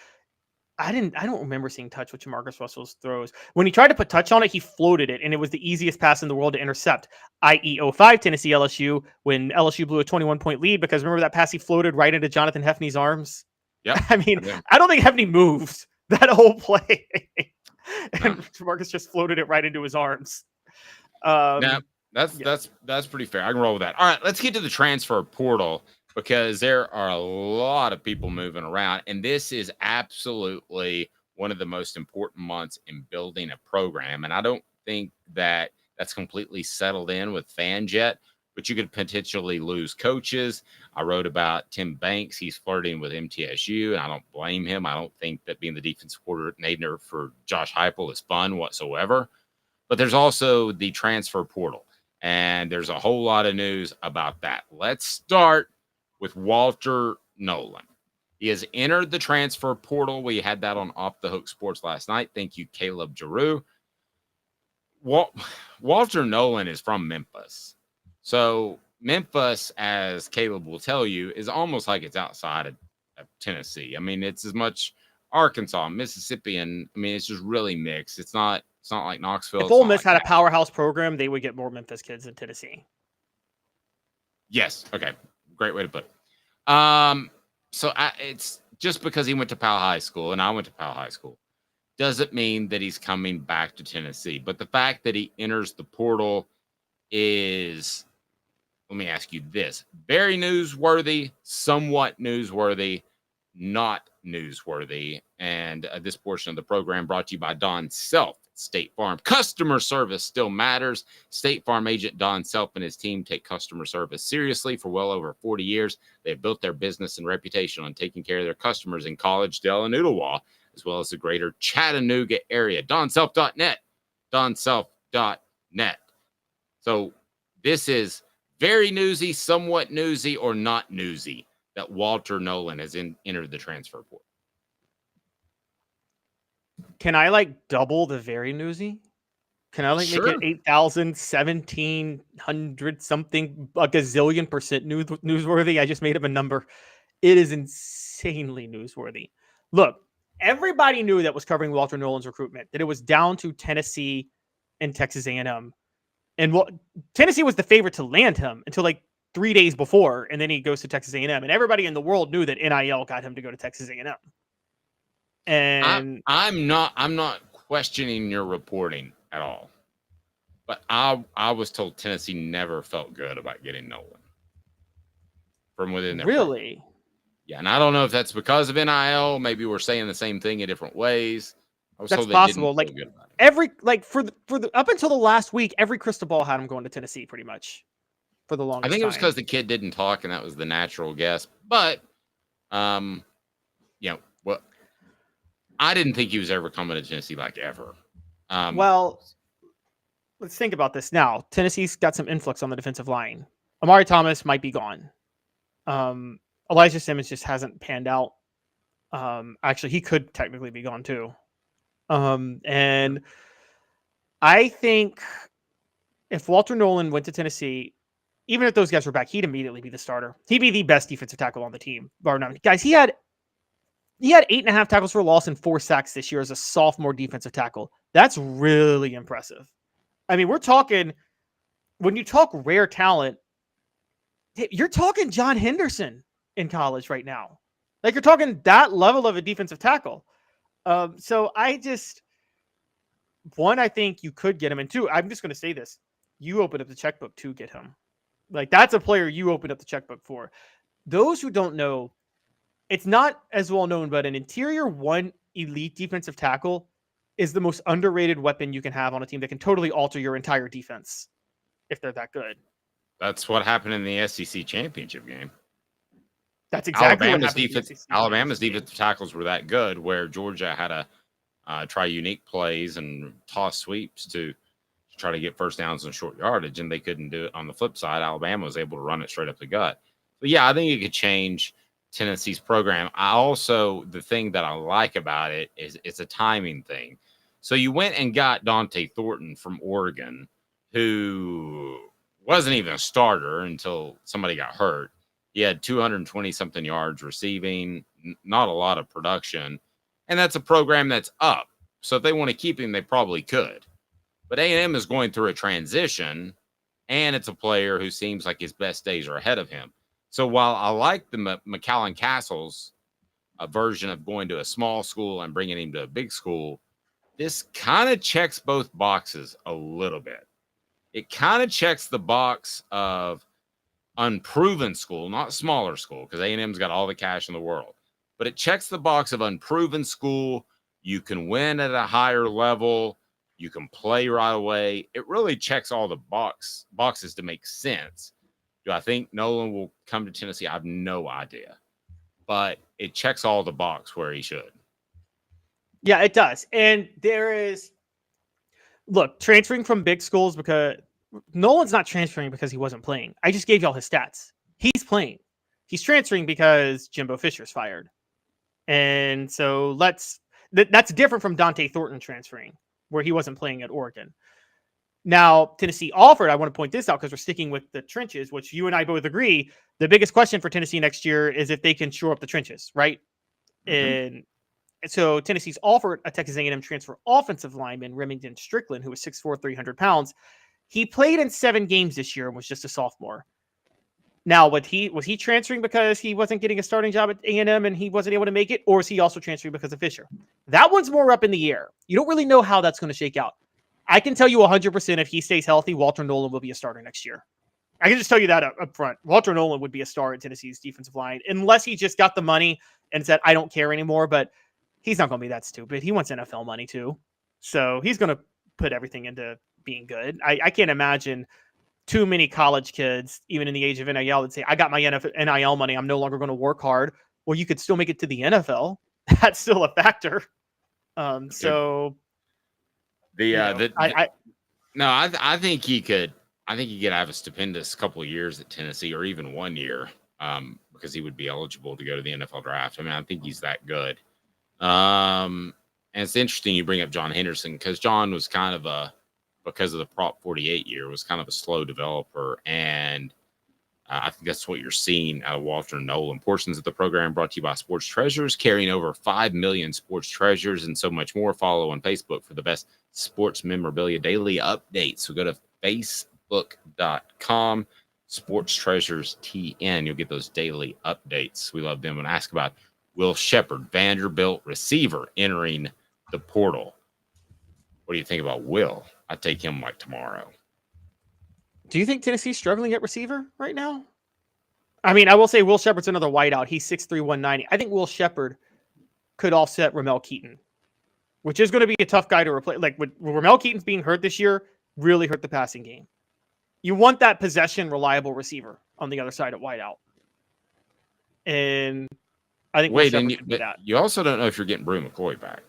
G: I don't remember seeing touch with Jamarcus Russell's throws. When he tried to put touch on it, he floated it, and it was the easiest pass in the world to intercept, i.e. 05 Tennessee LSU, when LSU blew a 21-point lead, because remember that pass he floated right into Jonathan Hefney's arms?
F: Yep.
G: I mean, I don't think Hefney moved that whole play. And Jamarcus just floated it right into his arms.
F: Now, that's pretty fair. I can roll with that. All right, let's get to the transfer portal, because there are a lot of people moving around, and this is absolutely one of the most important months in building a program. And I don't think that that's completely settled in with fans yet, but you could potentially lose coaches. I wrote about Tim Banks. He's flirting with MTSU, and I don't blame him. I don't think that being the defensive coordinator for Josh Heupel is fun whatsoever. But there's also the transfer portal, and there's a whole lot of news about that. Let's start with Walter Nolan. He has entered the transfer portal. We had that on Off the Hook Sports last night. Thank you, Caleb Giroux. Walter Nolan is from Memphis. So Memphis, as Caleb will tell you, is almost like it's outside of Tennessee. I mean, it's as much Arkansas, Mississippi, and I mean, it's just really mixed. It's not like Knoxville.
G: If Ole Miss had a powerhouse program, they would get more Memphis kids than Tennessee.
F: Yes. Okay. Great way to put it. So it's just because he went to Powell High School and I went to Powell High School doesn't mean that he's coming back to Tennessee. But the fact that he enters the portal is, let me ask you this, very newsworthy, somewhat newsworthy, not newsworthy. And this portion of the program brought to you by Don Self, State Farm. Customer service still matters. State Farm agent Don Self and his team take customer service seriously. For well over 40 years, they've built their business and reputation on taking care of their customers in Collegedale and Ooltewah, as well as the greater Chattanooga area. DonSelf.net. DonSelf.net. So this is very newsy, somewhat newsy, or not newsy that Walter Nolan has entered the transfer portal.
G: Can I double the very newsy? Can I make it 8,000, 1,700 something, a gazillion percent newsworthy? I just made up a number. It is insanely newsworthy. Look, everybody knew that was covering Walter Nolan's recruitment, that it was down to Tennessee and Texas A&M. And Tennessee was the favorite to land him until 3 days before, and then he goes to Texas A&M. And everybody in the world knew that NIL got him to go to Texas A&M. And
F: I'm not questioning your reporting at all, but I was told Tennessee never felt good about getting Nolan from within their program. Yeah, and I don't know if that's because of NIL. Maybe we're saying the same thing in different ways.
G: That's possible. Up until the last week, every crystal ball had him going to Tennessee pretty much for the longest time.
F: I think it was because the kid didn't talk, and that was the natural guess. But, I didn't think he was ever coming to Tennessee ever.
G: Well, let's think about this now. Tennessee's got some influx on the defensive line. Amari Thomas might be gone. Elijah Simmons just hasn't panned out. Actually, he could technically be gone too. And I think if Walter Nolan went to Tennessee, even if those guys were back, he'd immediately be the starter. He'd be the best defensive tackle on the team, bar none. Guys, he had 8.5 tackles for loss and 4 sacks this year as a sophomore defensive tackle. That's really impressive. I mean, we're talking, when you talk rare talent, you're talking John Henderson in college right now. You're talking that level of a defensive tackle. So I think you could get him. And 2, I'm just going to say this. You open up the checkbook to get him. That's a player you opened up the checkbook for. Those who don't know, it's not as well known, but an interior 1 elite defensive tackle is the most underrated weapon you can have on a team that can totally alter your entire defense if they're that good.
F: That's what happened in the SEC championship game.
G: That's exactly
F: Alabama's
G: what happened.
F: Alabama's defensive tackles were that good, where Georgia had to try unique plays and toss sweeps to try to get first downs and short yardage, and they couldn't do it. On the flip side, Alabama was able to run it straight up the gut. But yeah, I think it could change Tennessee's program. The thing that I like about it is it's a timing thing. So you went and got Dante Thornton from Oregon, who wasn't even a starter until somebody got hurt. He had 220 something yards receiving, not a lot of production. And that's a program that's up. So if they want to keep him, they probably could. But A&M is going through a transition, and it's a player who seems like his best days are ahead of him. So while I like the McAllen Castles version of going to a small school and bringing him to a big school, this kind of checks both boxes a little bit. It kind of checks the box of unproven school, not smaller school, because A&M's got all the cash in the world. But it checks the box of unproven school. You can win at a higher level. You can play right away. It really checks all the boxes to make sense. Do I think Nolan will come to Tennessee? I have no idea. But it checks all the box where he should.
G: Yeah, it does. And there is, look, transferring from big schools, because Nolan's not transferring because he wasn't playing. I just gave y'all his stats. He's playing. He's transferring because Jimbo Fisher's fired. And so that's different from Dante Thornton transferring, where he wasn't playing at Oregon. Now, Tennessee offered, I want to point this out because we're sticking with the trenches, which you and I both agree, the biggest question for Tennessee next year is if they can shore up the trenches, right? And so Tennessee's offered a Texas A&M transfer offensive lineman, Remington Strickland, who was 6'4", 300 pounds. He played in 7 games this year and was just a sophomore. Now, was he transferring because he wasn't getting a starting job at A&M and he wasn't able to make it, or is he also transferring because of Fisher? That one's more up in the air. You don't really know how that's going to shake out. I can tell you 100% if he stays healthy, Walter Nolan will be a starter next year. I can just tell you that up front. Walter Nolan would be a star at Tennessee's defensive line, unless he just got the money and said, I don't care anymore. But he's not going to be that stupid. He wants NFL money too. So he's going to put everything into being good. I can't imagine too many college kids, even in the age of NIL, that say, I got my NIL money. I'm no longer going to work hard. Well, you could still make it to the NFL. That's still a factor. So
F: I think he could. I think he could have a stupendous couple of years at Tennessee, or even 1 year, because he would be eligible to go to the NFL draft. I mean, I think he's that good. And it's interesting you bring up John Henderson, because John was kind of because of the Prop 48 year, was kind of a slow developer. And I think that's what you're seeing out of Walter Nolan. Portions of the program brought to you by Sports Treasures, carrying over 5 million sports treasures and so much more. Follow on Facebook for the best sports memorabilia daily updates. So go to facebook.com, Sports Treasures TN. You'll get those daily updates. We love them. And ask about Will Shepard, Vanderbilt receiver, entering the portal. What do you think about Will? I'd take him like tomorrow.
G: Do you think Tennessee's struggling at receiver right now? I mean, I will say Will Shepard's another wideout. He's 6'3", 190. I think Will Shepard could offset Ramel Keaton, which is going to be a tough guy to replace. Like, with Ramel Keaton's being hurt this year, really hurt the passing game. You want that possession, reliable receiver on the other side at wideout. And I think
F: you also don't know if you're getting Brew McCoy back.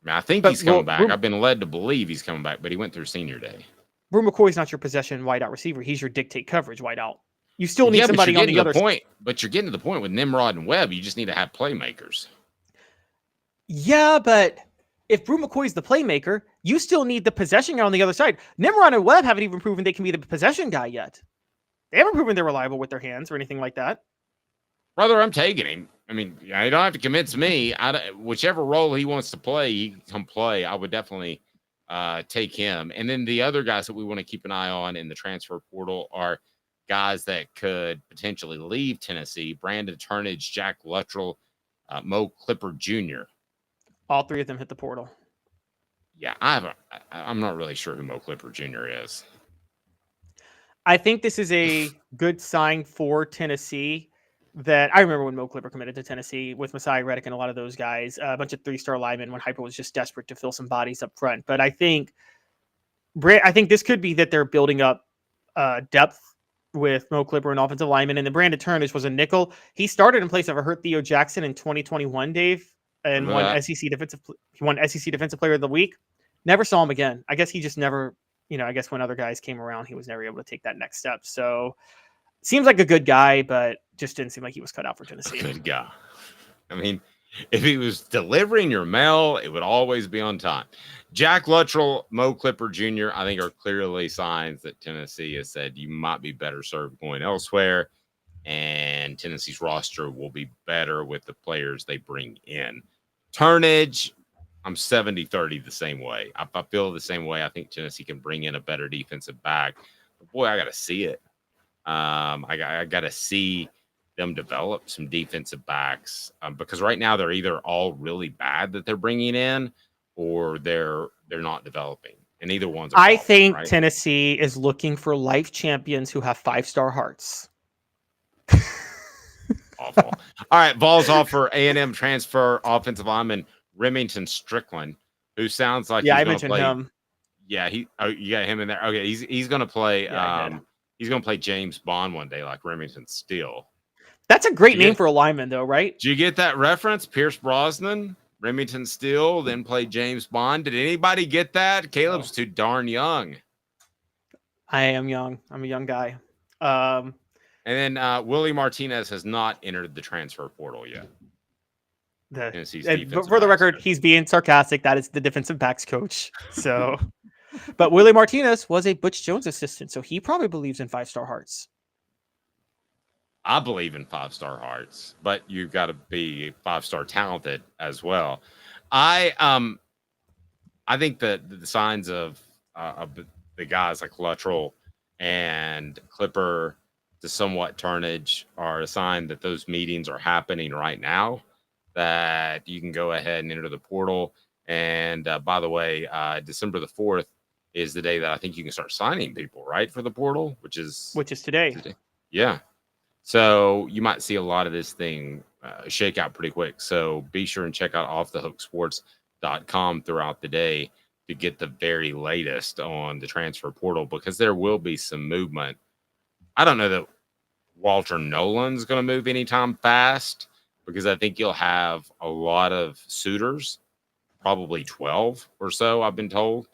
F: I mean, I think he's coming back. I've been led to believe he's coming back, but he went through senior day.
G: Brew McCoy's not your possession wideout receiver. He's your dictate coverage wideout. You still need somebody on the other side.
F: But you're getting to the point with Nimrod and Webb. You just need to have playmakers.
G: Yeah, but if Brew McCoy's the playmaker, you still need the possession guy on the other side. Nimrod and Webb haven't even proven they can be the possession guy yet. They haven't proven they're reliable with their hands or anything like that.
F: Brother, I'm taking him. I mean, you don't have to convince me. Whichever role he wants to play, he can play. I would definitely take him. And then the other guys that we want to keep an eye on in the transfer portal are guys that could potentially leave Tennessee: Brandon Turnage, Jack Luttrell, Mo Clipper Jr.
G: All 3 of them hit the portal.
F: Yeah, I'm not really sure who Mo Clipper Jr. is.
G: I think this is a good sign for Tennessee. That I remember when Mo Clipper committed to Tennessee with Messiah Reddick and a lot of those guys, a bunch of 3-star linemen when Hyper was just desperate to fill some bodies up front. But I think this could be that they're building up depth with Mo Clipper, an offensive lineman, and then Brandon Turnage was a nickel. He started in place of a hurt Theo Jackson in 2021, Dave, and won SEC Defensive Player of the Week. Never saw him again. I guess he just never, I guess when other guys came around, he was never able to take that next step. So seems like a good guy, but just didn't seem like he was cut out for Tennessee.
F: Good guy. I mean, if he was delivering your mail, it would always be on time. Jack Luttrell, Mo Clipper Jr., I think are clearly signs that Tennessee has said you might be better served going elsewhere, and Tennessee's roster will be better with the players they bring in. Turnage, I'm 70-30 the same way. I feel the same way. I think Tennessee can bring in a better defensive back. But boy, I got to see it. I got to see them develop some defensive backs because right now they're either all really bad that they're bringing in or they're not developing. And either one's a problem,
G: I think
F: right?
G: Tennessee is looking for life champions who have 5-star hearts.
F: Awful. All right, Vols offer A&M transfer offensive lineman Remington Strickland, who sounds like
G: I mentioned him.
F: Yeah, you got him in there. Okay, he's going to play. He's going to play James Bond one day, like Remington Steele.
G: That's a great name for a lineman, though, right?
F: Did you get that reference? Pierce Brosnan, Remington Steele, then played James Bond. Did anybody get that? Caleb's too darn young.
G: I am young. I'm a young guy.
F: And then Willie Martinez has not entered the transfer portal yet.
G: For the record, he's being sarcastic. That is the defensive backs coach. So, but Willie Martinez was a Butch Jones assistant, so he probably believes in 5-star hearts.
F: I believe in 5-star hearts, but you've got to be 5-star talented as well. I think that the signs of the guys like Luttrell and Clipper to somewhat Turnage are a sign that those meetings are happening right now, that you can go ahead and enter the portal. And by the way, December the 4th is the day that I think you can start signing people, right, for the portal, which is
G: today.
F: Yeah. So you might see a lot of this thing shake out pretty quick. So be sure and check out offthehooksports.com throughout the day to get the very latest on the transfer portal, because there will be some movement. I don't know that Walter Nolan's going to move anytime fast, because I think you'll have a lot of suitors, probably 12 or so, I've been told.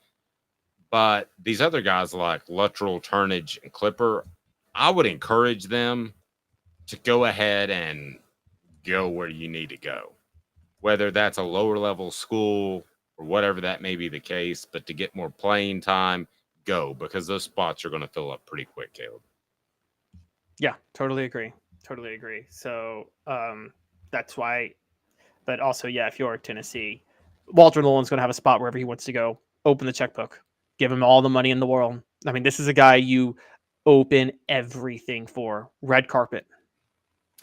F: But these other guys like Luttrell, Turnage, and Clipper, I would encourage them to go ahead and go where you need to go, whether that's a lower level school or whatever that may be the case. But to get more playing time, go, because those spots are going to fill up pretty quick, Caleb.
G: Yeah, totally agree. So that's why. But also, yeah, if you're Tennessee, Walter Nolan's going to have a spot wherever he wants to go. Open the checkbook. Give him all the money in the world. I mean, this is a guy you open everything for. Red carpet.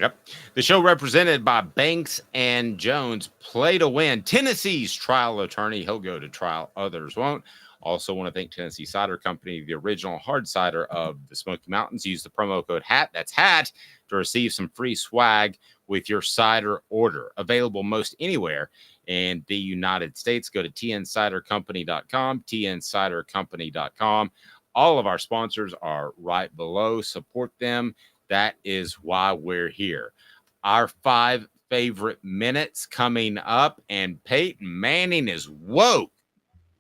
F: Yep. The show represented by Banks and Jones. Play to win. Tennessee's trial attorney. He'll go to trial. Others won't. Also want to thank Tennessee Cider Company, the original hard cider of the Smoky Mountains. Use the promo code HAT, that's HAT, to receive some free swag with your cider order. Available most anywhere in the United States. Go to tncidercompany.com, tncidercompany.com. All of our sponsors are right below. Support them. That is why we're here. Our 5 favorite minutes coming up, and Peyton Manning is woke.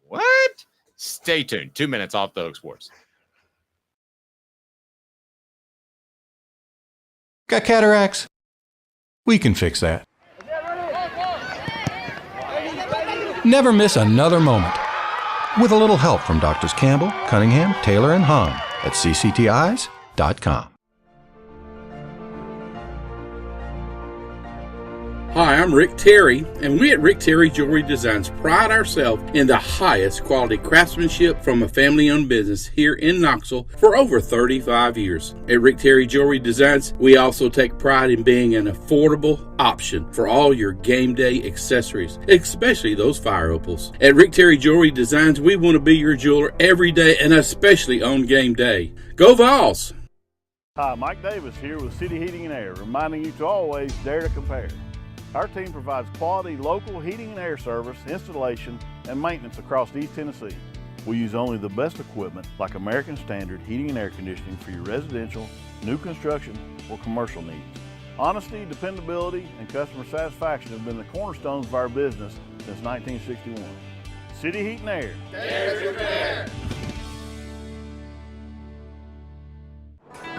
F: What? Stay tuned. 2 minutes off the Hook Sports.
I: Got cataracts? We can fix that. Never miss another moment. With a little help from Doctors Campbell, Cunningham, Taylor, and Hahn at cctis.com.
N: Hi, I'm Rick Terry, and we at Rick Terry Jewelry Designs pride ourselves in the highest quality craftsmanship from a family-owned business here in Knoxville for over 35 years. At Rick Terry Jewelry Designs, we also take pride in being an affordable option for all your game day accessories, especially those fire opals. At Rick Terry Jewelry Designs, we want to be your jeweler every day, and especially on game day. Go Vols!
O: Hi, Mike Davis here with City Heating and Air, reminding you to always dare to compare. Our team provides quality local heating and air service, installation, and maintenance across East Tennessee. We use only the best equipment like American Standard heating and air conditioning for your residential, new construction, or commercial needs. Honesty, dependability, and customer satisfaction have been the cornerstones of our business since 1961. City Heat and Air.
D: Dare to compare.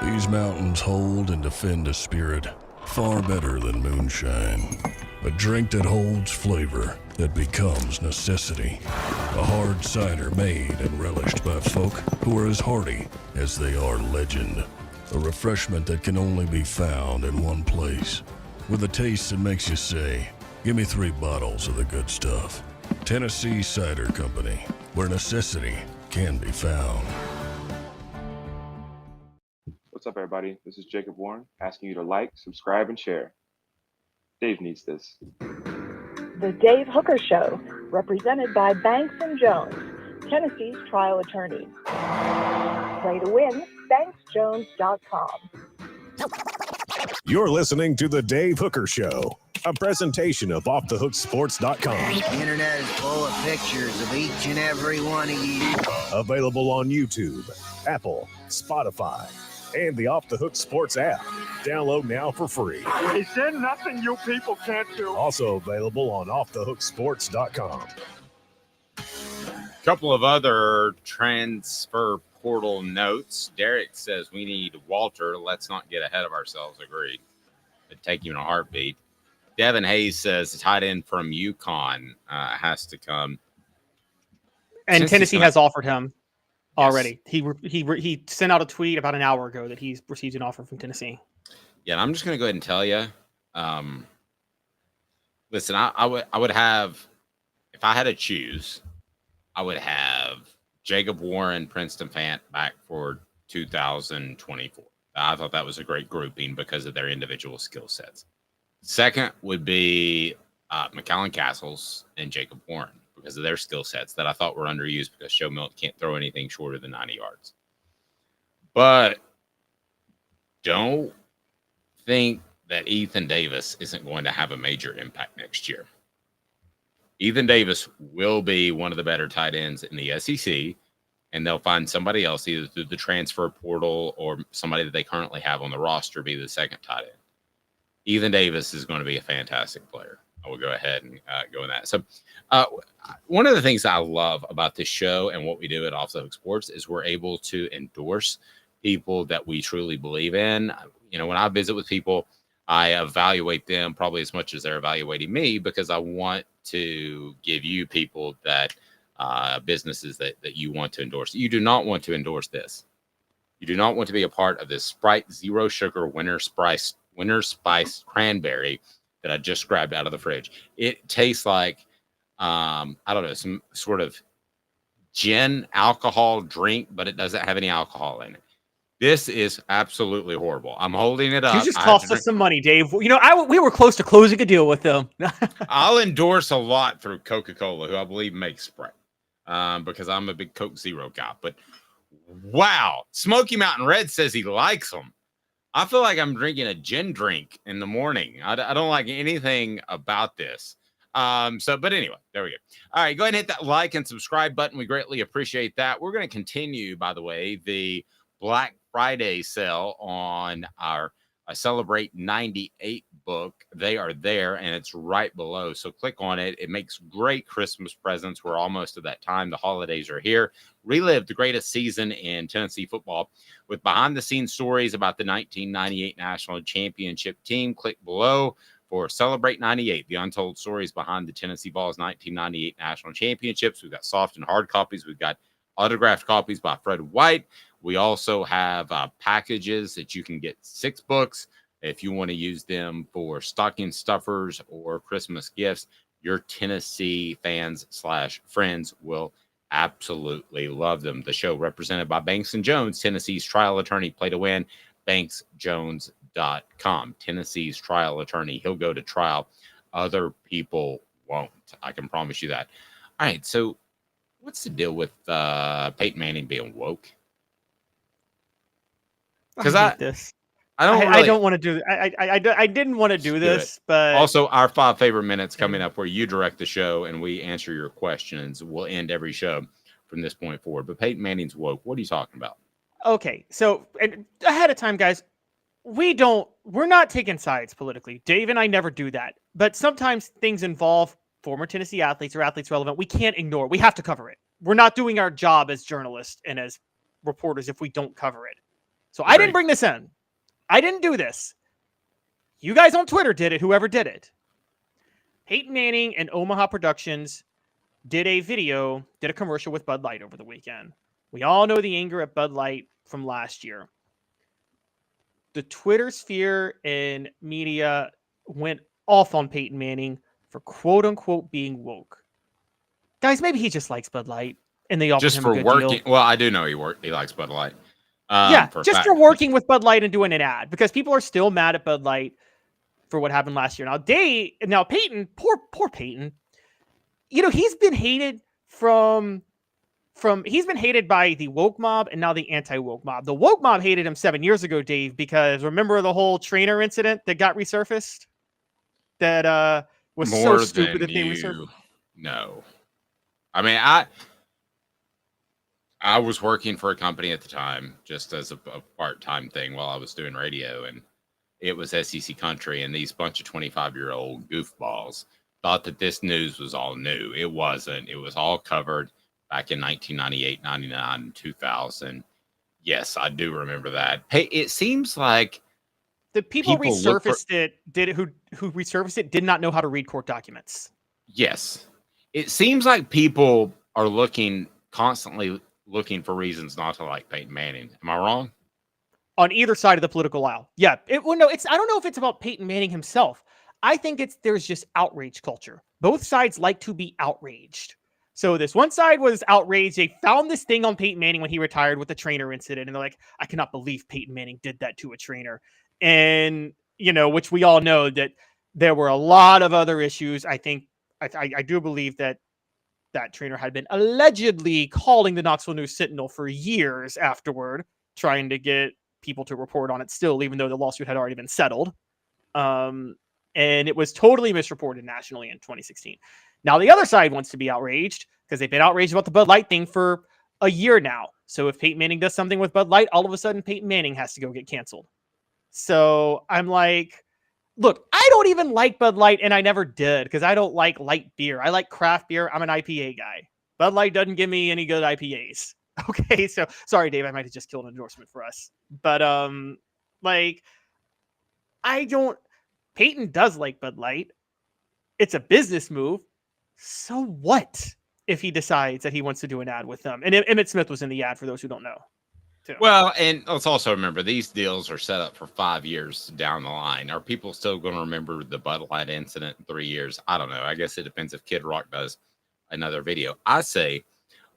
P: These mountains hold and defend a spirit far better than moonshine. A drink that holds flavor, that becomes necessity. A hard cider made and relished by folk who are as hearty as they are legend. A refreshment that can only be found in one place, with a taste that makes you say, Give me 3 bottles of the good stuff. Tennessee Cider Company, where necessity can be found.
M: What's up, everybody? This is Jacob Warren asking you to like, subscribe, and share. Dave needs this.
B: The Dave Hooker Show, represented by Banks and Jones, Tennessee's trial attorneys. Play to win, banksjones.com.
C: You're listening to The Dave Hooker Show, a presentation of OffTheHookSports.com.
Q: The internet is full of pictures of each and every one of you.
C: Available on YouTube, Apple, Spotify, and the Off the Hook Sports app. Download now for free.
R: Is there nothing you people can't do?
C: Also available on OffTheHookSports.com.
F: Couple of other transfer portal notes. Derek says we need Walter. Let's not get ahead of ourselves. Agreed. It'd take you in a heartbeat. Devin Hayes says the tight end from UConn has to come.
G: And
F: Since
G: Tennessee has offered him already.
F: Yes.
G: He sent out a tweet about an hour ago that he's received an offer from Tennessee.
F: Yeah, and I'm just going to go ahead and tell you. Listen, I would have, if I had to choose, I would have Jacob Warren, Princeton Fant back for 2024. I thought that was a great grouping because of their individual skill sets. Second would be McAllen Castles and Jacob Warren because of their skill sets that I thought were underused because Joe Milton can't throw anything shorter than 90 yards. But don't think that Ethan Davis isn't going to have a major impact next year. Ethan Davis will be one of the better tight ends in the SEC, and they'll find somebody else either through the transfer portal or somebody that they currently have on the roster be the second tight end. Ethan Davis is going to be a fantastic player. I will go ahead and go in that. So one of the things I love about this show and what we do at Off the Hook Sports is we're able to endorse people that we truly believe in. You know, when I visit with people, I evaluate them probably as much as they're evaluating me because I want to give you people that businesses that you want to endorse. You do not want to endorse this. You do not want to be a part of this Sprite Zero Sugar Winter Spice Cranberry that I just grabbed out of the fridge. It tastes like, I don't know, some sort of gin alcohol drink, but it doesn't have any alcohol in it. This is absolutely horrible. I'm holding it up.
G: You just cost us some money, Dave. You know, we were close to closing a deal with them.
F: I'll endorse a lot through Coca-Cola, who I believe makes Sprite, because I'm a big Coke Zero guy. But wow, Smoky Mountain Red says he likes them. I feel like I'm drinking a gin drink in the morning. I don't like anything about this. But anyway, there we go. All right, go ahead and hit that like and subscribe button. We greatly appreciate that. We're going to continue, by the way, the Black Friday sale on our Celebrate 98 book. They are there, and it's right below. So click on it. It makes great Christmas presents. We're almost at that time. The holidays are here. Relive the greatest season in Tennessee football with behind-the-scenes stories about the 1998 National Championship team. Click below for Celebrate 98, the untold stories behind the Tennessee Vols 1998 National Championships. We've got soft and hard copies. We've got autographed copies by Fred White. We also have packages that you can get 6 books if you want to use them for stocking stuffers or Christmas gifts. Your Tennessee fans / friends will absolutely love them. The show represented by Banks and Jones, Tennessee's trial attorney. Play to win, banksjones.com. Tennessee's trial attorney. He'll go to trial. Other people won't. I can promise you that. All right, so what's the deal with Peyton Manning being woke? Because I don't want to do.
G: I didn't want to do this, but
F: also our 5 favorite minutes coming up, where you direct the show and we answer your questions. We'll end every show from this point forward. But Peyton Manning's woke. What are you talking about?
G: Okay, so ahead of time, guys, we're not taking sides politically. Dave and I never do that. But sometimes things involve former Tennessee athletes or athletes relevant. We can't ignore. We have to cover it. We're not doing our job as journalists and as reporters if we don't cover it. So I didn't bring this in. I didn't do this. You guys on Twitter did it, whoever did it. Peyton Manning and Omaha Productions did a commercial with Bud Light over the weekend. We all know the anger at Bud Light from last year. The Twitter sphere and media went off on Peyton Manning for quote unquote being woke. Guys, maybe he just likes Bud Light and they offer
F: Just
G: him
F: for
G: a good
F: working.
G: deal.
F: Well, I do know he likes Bud Light.
G: For working with Bud Light and doing an ad, because people are still mad at Bud Light for what happened last year. Now Peyton, poor Peyton. He's been hated he's been hated by the woke mob and now the anti-woke mob. The woke mob hated him 7 years ago, Dave, because remember the whole trainer incident that got resurfaced? That was
F: More
G: so stupid
F: than
G: that they
F: you
G: resurfaced.
F: know. I mean, I was working for a company at the time, just as a part-time thing while I was doing radio, and it was SEC country, and these bunch of 25-year-old goofballs thought that this news was all new. It wasn't. It was all covered back in 1998, 99, and 2000. Yes, I do remember that. Hey, it seems like
G: the people resurfaced who resurfaced it did not know how to read court documents.
F: Yes. It seems like people are constantly looking for reasons not to like Peyton Manning. Am I wrong?
G: On either side of the political aisle. Yeah. I don't know if it's about Peyton Manning himself. I think there's just outrage culture. Both sides like to be outraged. So this one side was outraged. They found this thing on Peyton Manning when he retired with the trainer incident. And they're like, I cannot believe Peyton Manning did that to a trainer. And, which we all know that there were a lot of other issues. I think, I do believe that trainer had been allegedly calling the Knoxville News Sentinel for years afterward, trying to get people to report on it still, even though the lawsuit had already been settled. And it was totally misreported nationally in 2016. Now, the other side wants to be outraged because they've been outraged about the Bud Light thing for a year now. So if Peyton Manning does something with Bud Light, all of a sudden Peyton Manning has to go get canceled. So I'm like, look, I don't even like Bud Light, and I never did because I don't like light beer. I like craft beer. I'm an IPA guy. Bud Light doesn't give me any good IPAs. Okay, so sorry, Dave, I might have just killed an endorsement for us. But Peyton does like Bud Light. It's a business move. So what if he decides that he wants to do an ad with them? And Emmitt Smith was in the ad, for those who don't know. Too.
F: Well, and let's also remember these deals are set up for 5 years down the line. Are people still going to remember the Bud Light incident in 3 years? I don't know. I guess it depends if Kid Rock does another video. I say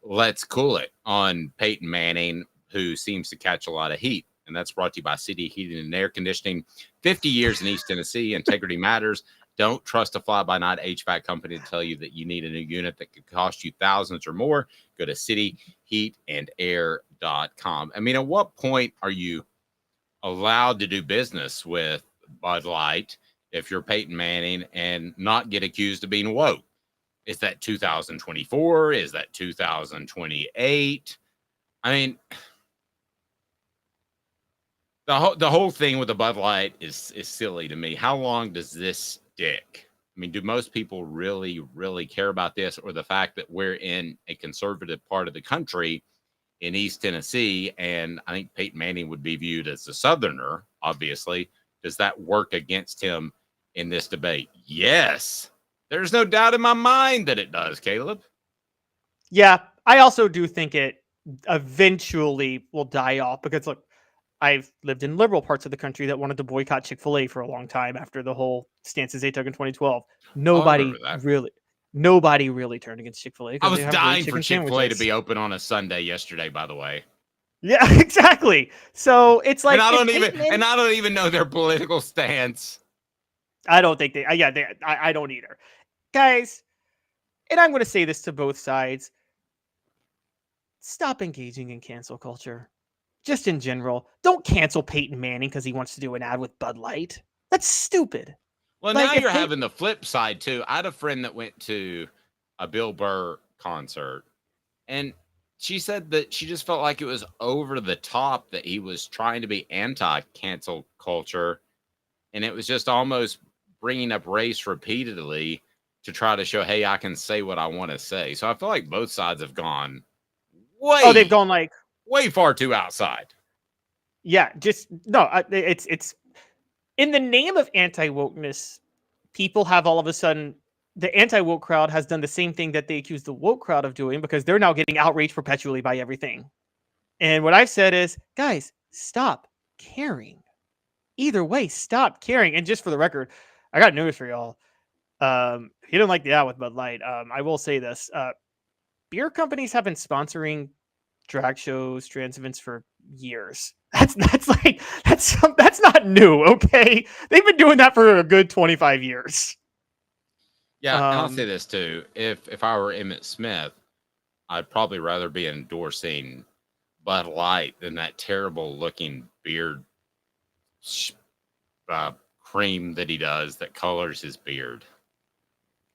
F: let's cool it on Peyton Manning, who seems to catch a lot of heat. And that's brought to you by City Heating and Air Conditioning. 50 years in East Tennessee. Integrity matters. Don't trust a fly-by-night HVAC company to tell you that you need a new unit that could cost you thousands or more. Go to cityheatandair.com. I mean, at what point are you allowed to do business with Bud Light if you're Peyton Manning and not get accused of being woke? Is that 2024? Is that 2028? I mean, the whole thing with the Bud Light is silly to me. How long does this stick? I mean, do most people really, really care about this, or the fact that we're in a conservative part of the country in East Tennessee, and I think Peyton Manning would be viewed as a Southerner, obviously. Does that work against him in this debate? Yes. There's no doubt in my mind that it does, Caleb.
G: Yeah, I also do think it eventually will die off because, look, I've lived in liberal parts of the country that wanted to boycott Chick-fil-A for a long time after the whole stances they took in 2012. Nobody really turned against Chick-fil-A.
F: I was dying for Chick-fil-A to be open on a Sunday yesterday, by the way.
G: Yeah, exactly. So it's like,
F: and I don't even know their political stance.
G: I don't think I don't either. Guys, and I'm going to say this to both sides. Stop engaging in cancel culture. Just in general, don't cancel Peyton Manning because he wants to do an ad with Bud Light. That's stupid.
F: Well, now you're having the flip side, too. I had a friend that went to a Bill Burr concert, and she said that she just felt like it was over the top that he was trying to be anti-cancel culture, and it was just almost bringing up race repeatedly to try to show, hey, I can say what I want to say. So I feel like both sides have gone
G: they've gone like
F: way far too outside.
G: Yeah, it's in the name of anti-wokeness, people have all of a sudden, the anti-woke crowd has done the same thing that they accuse the woke crowd of doing because they're now getting outraged perpetually by everything. And what I've said is, guys, stop caring. Either way, stop caring. And just for the record, I got news for y'all. He didn't like the out with Bud Light. I will say this: beer companies have been sponsoring drag shows, trans events for years. That's not new. Okay, they've been doing that for a good 25 years.
F: Yeah, and I'll say this too: if I were Emmitt Smith, I'd probably rather be endorsing Bud Light than that terrible looking beard cream that he does that colors his beard.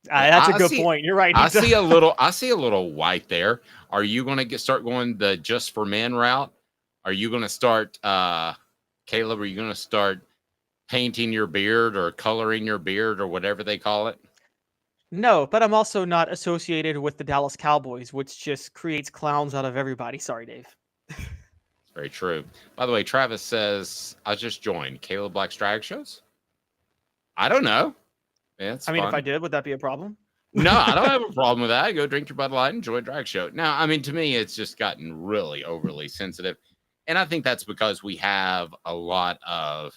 G: That's a good point. You're right.
F: I see a little white there. Are you going to start going the just for men route? Are you going to start, Caleb? Are you going to start painting your beard or coloring your beard or whatever they call it?
G: No, but I'm also not associated with the Dallas Cowboys, which just creates clowns out of everybody. Sorry, Dave.
F: It's very true. By the way, Travis says, I just joined Caleb Black's drag shows. I don't know. Yeah,
G: I mean, if I did, would that be a problem?
F: No, I don't have a problem with that. Go drink your Bud Light and enjoy a drag show. Now, I mean, to me, it's just gotten really overly sensitive. And I think that's because we have a lot of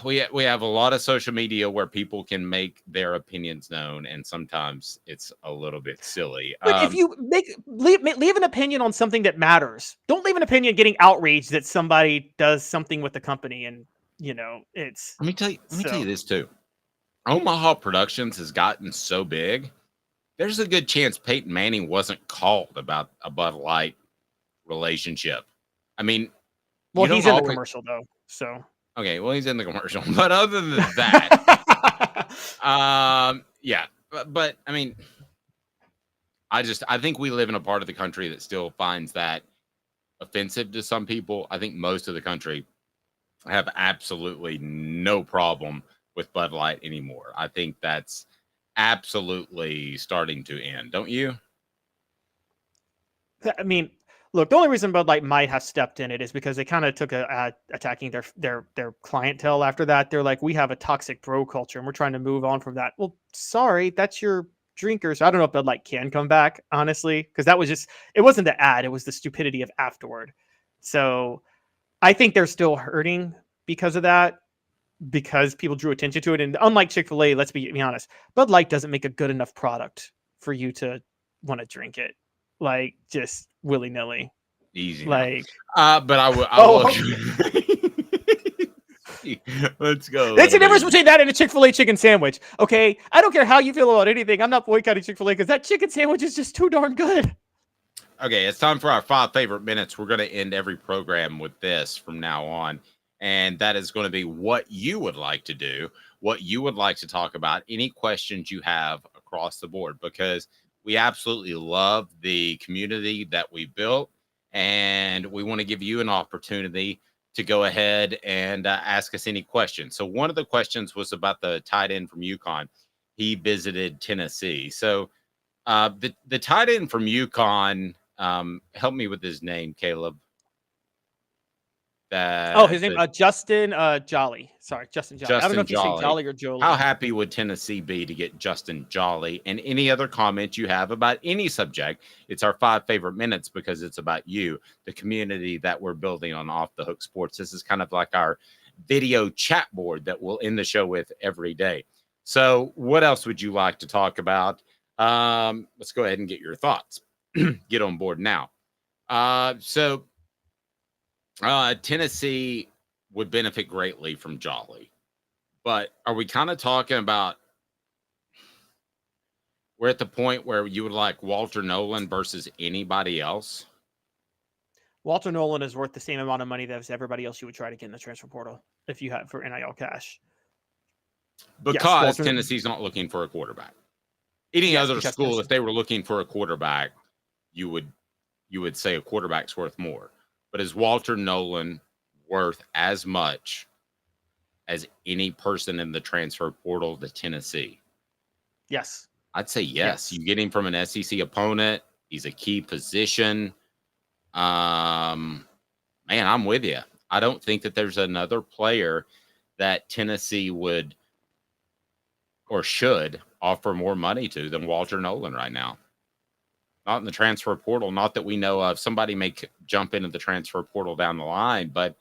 F: we have a lot of social media where people can make their opinions known, and sometimes it's a little bit silly.
G: But if you leave an opinion on something that matters, don't leave an opinion getting outraged that somebody does something with the company, and it's.
F: Let me tell you this too. Omaha Productions has gotten so big. There's a good chance Peyton Manning wasn't called about a Bud Light relationship. I mean,
G: well, he's in the commercial though, so.
F: Okay, well, he's in the commercial, but other than that, yeah, but I mean, I think we live in a part of the country that still finds that offensive to some people. I think most of the country have absolutely no problem with Bud Light anymore. I think that's absolutely starting to end, don't you?
G: I mean, look, the only reason Bud Light might have stepped in it is because they kind of took attacking their clientele after that. They're like, we have a toxic bro culture and we're trying to move on from that. Well, sorry, that's your drinkers. I don't know if Bud Light can come back, honestly, because that was just, it wasn't the ad. It was the stupidity of afterward. So I think they're still hurting because of that, because people drew attention to it. And unlike Chick-fil-A, let's be honest, Bud Light doesn't make a good enough product for you to want to drink it. Like, just willy-nilly.
F: Easy.
G: Like,
F: but I will. Let's go.
G: There's a difference between that and a Chick-fil-A chicken sandwich. Okay. I don't care how you feel about anything. I'm not boycotting Chick-fil-A because that chicken sandwich is just too darn good.
F: Okay. It's time for our 5 favorite minutes. We're going to end every program with this from now on. And that is going to be what you would like to do, what you would like to talk about, any questions you have across the board, because we absolutely love the community that we built, and we want to give you an opportunity to go ahead and ask us any questions. So one of the questions was about the tight end from UConn. He visited Tennessee. So the tight end from UConn, help me with his name, Caleb.
G: His name Justin Jolly. Sorry, Justin Jolly. I don't know if you say Jolly or Jolie.
F: How happy would Tennessee be to get Justin Jolly? And any other comments you have about any subject, it's our 5 favorite minutes because it's about you, the community that we're building on Off the Hook Sports. This is kind of like our video chat board that we'll end the show with every day. So what else would you like to talk about? Let's go ahead and get your thoughts. Get on board now. Tennessee would benefit greatly from Jolly, but are we kind of talking about we're at the point where you would like Walter Nolan versus anybody else?
G: Walter Nolan is worth the same amount of money as everybody else you would try to get in the transfer portal if you had for NIL cash.
F: Because Tennessee's not looking for a quarterback. Any other school, if they were looking for a quarterback, you would say a quarterback's worth more. But is Walter Nolan worth as much as any person in the transfer portal to Tennessee?
G: Yes.
F: I'd say yes. You get him from an SEC opponent. He's a key position. Man, I'm with you. I don't think that there's another player that Tennessee would or should offer more money to than Walter Nolan right now. Not in the transfer portal, not that we know of. Somebody may jump into the transfer portal down the line, but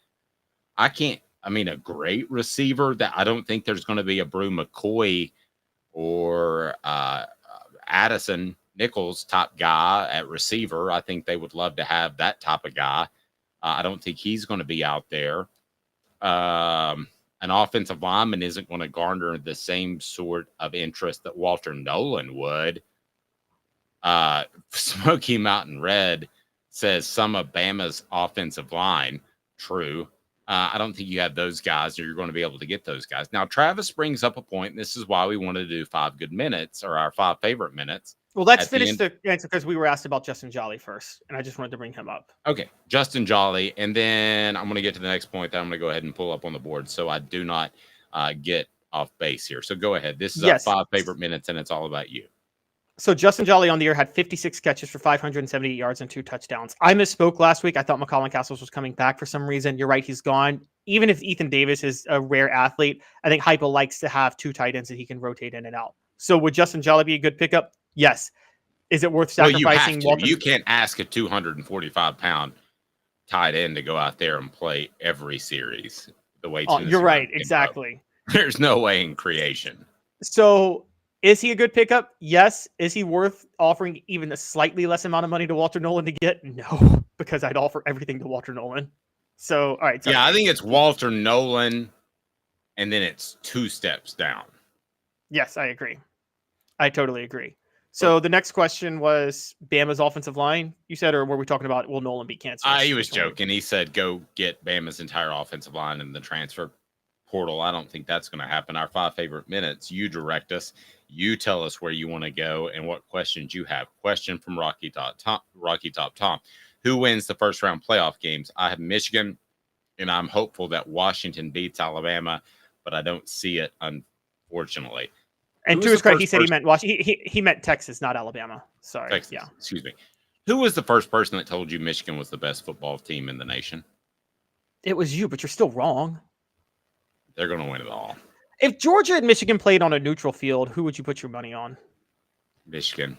F: I can't a great receiver. That I don't think there's going to be a Brew McCoy or Addison Nichols type guy at receiver. I think they would love to have that type of guy. I don't think he's going to be out there. An offensive lineman isn't going to garner the same sort of interest that Walter Nolan would. Smoky Mountain Red says some of Bama's offensive line. True. I don't think you have those guys or you're going to be able to get those guys. Now, Travis brings up a point, and this is why we wanted to do 5 good minutes or our 5 favorite minutes.
G: Well, let's finish the answer because we were asked about Justin Jolly first, and I just wanted to bring him up.
F: Okay, Justin Jolly, and then I'm going to get to the next point that I'm going to go ahead and pull up on the board so I do not get off base here. So go ahead. This is our 5 favorite minutes, and it's all about you.
G: So Justin Jolly on the year had 56 catches for 578 yards and 2 touchdowns. I misspoke last week. I thought McCollum Castles was coming back for some reason. You're right, he's gone. Even if Ethan Davis is a rare athlete, I think Heupel likes to have 2 tight ends that he can rotate in and out. So would Justin Jolly be a good pickup? Yes. Is it worth sacrificing?
F: Well, you can't ask a 245-pound tight end to go out there and play every series the way.
G: You're right. Exactly.
F: There's no way in creation.
G: So is he a good pickup? Yes. Is he worth offering even a slightly less amount of money to Walter Nolan to get? No, because I'd offer everything to Walter Nolan. So, all right.
F: Yeah, I think it's Walter Nolan, and then it's 2 steps down.
G: Yes, I agree. I totally agree. So the next question was Bama's offensive line, you said, or were we talking about will Nolan be canceled?
F: He was joking. He said go get Bama's entire offensive line in the transfer portal. I don't think that's going to happen. Our 5 favorite minutes, you direct us. You tell us where you want to go and what questions you have. Question from Rocky Top Tom. Who wins the first round playoff games? I have Michigan, and I'm hopeful that Washington beats Alabama, but I don't see it, unfortunately.
G: And to his credit, he said he meant Washington. He meant Texas, not Alabama. Sorry.
F: Texas,
G: yeah.
F: Excuse me. Who was the first person that told you Michigan was the best football team in the nation?
G: It was you, but you're still wrong.
F: They're going to win it all.
G: If Georgia and Michigan played on a neutral field, who would you put your money on?
F: Michigan.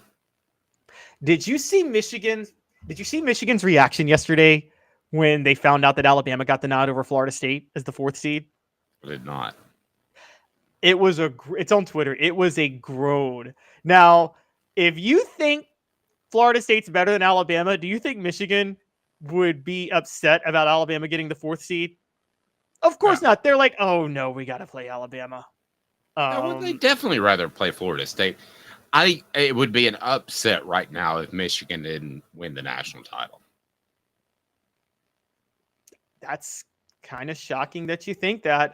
G: Did you see Michigan's reaction yesterday when they found out that Alabama got the nod over Florida State as the 4th seed?
F: I did not.
G: It's on Twitter. It was a groan. Now, if you think Florida State's better than Alabama, do you think Michigan would be upset about Alabama getting the 4th seed? Of course not. They're like, oh no, we got to play Alabama.
F: They definitely rather play Florida State. It would be an upset right now if Michigan didn't win the national title.
G: That's kind of shocking that you think that.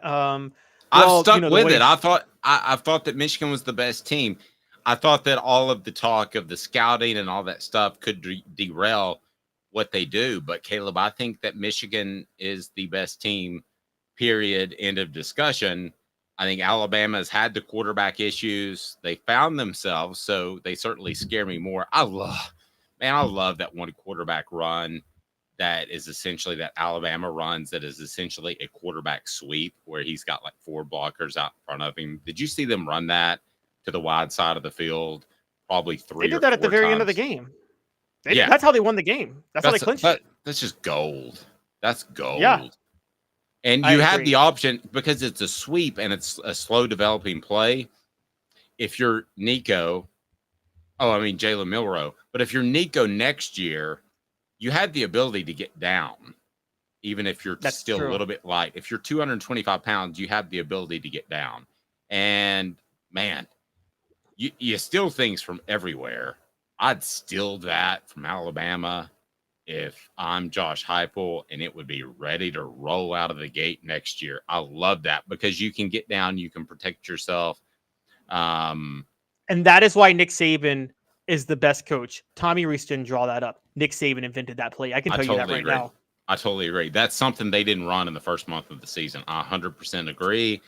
F: I've stuck with it. I thought that Michigan was the best team. I thought that all of the talk of the scouting and all that stuff could derail what they do. But Caleb, I think that Michigan is the best team, period, end of discussion. I think Alabama's had the quarterback issues. They found themselves, so they certainly scare me more. I love that one quarterback run that is essentially that Alabama runs that is essentially a quarterback sweep where he's got like 4 blockers out in front of him. Did you see them run that to the wide side of the field? Probably 3
G: They did that at the very end of the game.
F: Yeah.
G: That's how they won the game. That's how they clinched it.
F: That's just gold. That's gold.
G: Yeah.
F: And you have the option because it's a sweep and it's a slow developing play. If you're Jalen Milroe, but if you're Nico next year, you had the ability to get down, even if you're still a little bit light. If you're 225 pounds, you have the ability to get down. And, man, you steal things from everywhere. I'd steal that from Alabama if I'm Josh Heupel, and it would be ready to roll out of the gate next year. I love that because you can get down, you can protect yourself.
G: And that is why Nick Saban is the best coach. Tommy Rees didn't draw that up. Nick Saban invented that play. I can tell you that right now.
F: I totally agree. That's something they didn't run in the first month of the season. I 100% agree.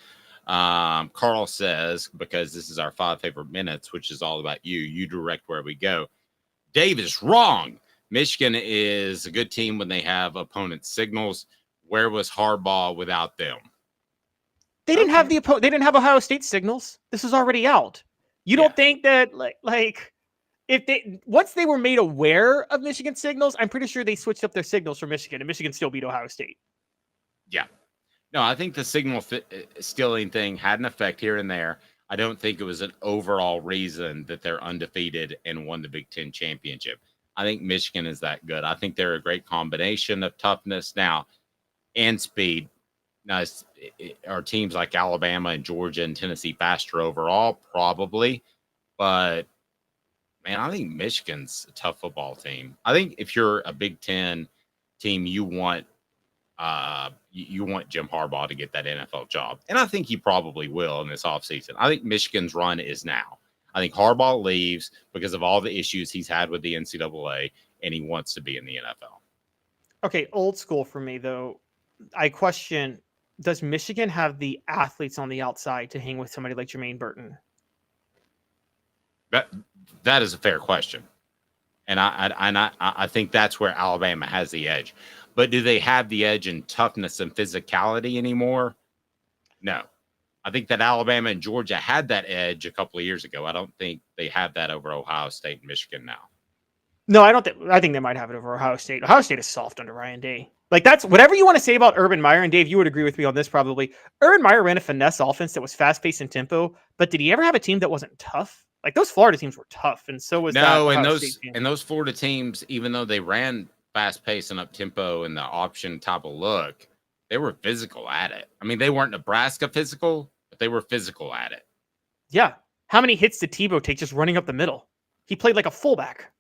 F: Carl says, because this is our 5 favorite minutes, which is all about you, you direct where we go. Dave is wrong. Michigan is a good team when they have opponent signals. Where was Harbaugh without them?
G: They didn't have they didn't have Ohio State signals. This is already out. You don't think that like if they once they were made aware of Michigan signals, I'm pretty sure they switched up their signals for Michigan, and Michigan still beat Ohio State.
F: Yeah. No, I think the signal stealing thing had an effect here and there. I don't think it was an overall reason that they're undefeated and won the Big Ten championship. I think Michigan is that good. I think they're a great combination of toughness now and speed. Now, are teams like Alabama and Georgia and Tennessee faster overall? Probably. But, man, I think Michigan's a tough football team. I think if you're a Big Ten team, you want Jim Harbaugh to get that NFL job. And I think he probably will in this offseason. I think Michigan's run is now. I think Harbaugh leaves because of all the issues he's had with the NCAA, and he wants to be in the NFL.
G: Okay, old school for me, though. I question, does Michigan have the athletes on the outside to hang with somebody like Jermaine Burton?
F: That is a fair question. And I think that's where Alabama has the edge. But do they have the edge in toughness and physicality anymore? No. I think that Alabama and Georgia had that edge a couple of years ago. I don't think they have that over Ohio State and Michigan now.
G: No, I don't think. I think they might have it over Ohio State. Ohio State is soft under Ryan Day. Like, that's whatever you want to say about Urban Meyer, and Dave, you would agree with me on this probably. Urban Meyer ran a finesse offense that was fast-paced and tempo, but did he ever have a team that wasn't tough? Like, those Florida teams were tough, and so was that Ohio State team.
F: And those Florida teams, even though they ran fast-paced and up-tempo and the option type of look, they were physical at it. I mean, they weren't Nebraska physical, but they were physical at it.
G: Yeah. How many hits did Tebow take just running up the middle? He played like a fullback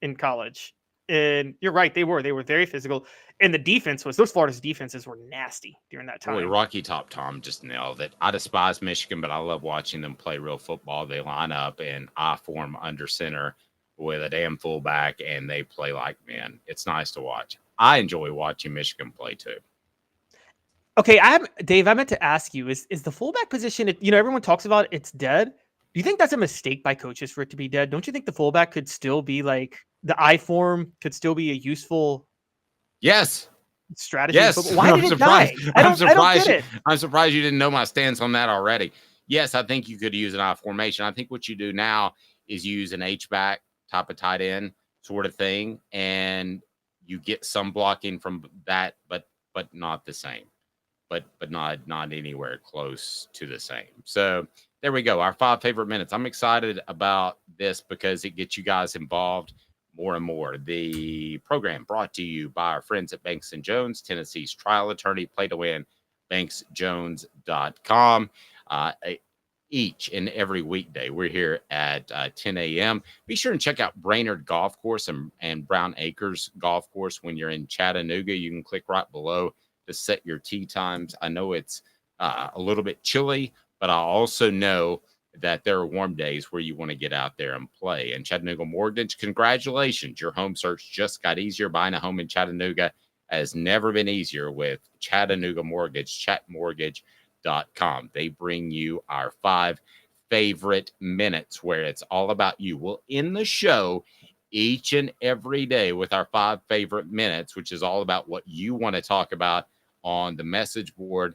G: in college. And you're right, they were very physical. And the defense those Florida's defenses were nasty during that time.
F: Boy, Rocky Top Tom just nailed it. I despise Michigan, but I love watching them play real football. They line up in I form under center with a damn fullback, and they play like men. It's nice to watch. I enjoy watching Michigan play too.
G: Okay, Dave, I meant to ask you, is the fullback position, everyone talks about it's dead. Do you think that's a mistake by coaches for it to be dead? Don't you think the fullback could still be like the I form could still be a useful strategy?
F: Yes.
G: Why did it die? I don't get it.
F: I'm surprised you didn't know my stance on that already. Yes, I think you could use an I formation. I think what you do now is use an H-back type of tight end sort of thing, and you get some blocking from that, but not the same. But not anywhere close to the same. So there we go. Our 5 favorite minutes. I'm excited about this because it gets you guys involved more and more. The program brought to you by our friends at Banks & Jones, Tennessee's trial attorney. Play to win, banksjones.com. Each and every weekday, we're here at 10 a.m. Be sure and check out Brainerd Golf Course and Brown Acres Golf Course when you're in Chattanooga. You can click right below to set your tee times. I know it's a little bit chilly, but I also know that there are warm days where you want to get out there and play. And Chattanooga Mortgage, congratulations. Your home search just got easier. Buying a home in Chattanooga has never been easier with Chattanooga Mortgage, chatmortgage.com. They bring you our 5 favorite minutes where it's all about you. We'll end the show each and every day with our 5 favorite minutes, which is all about what you want to talk about on the message board.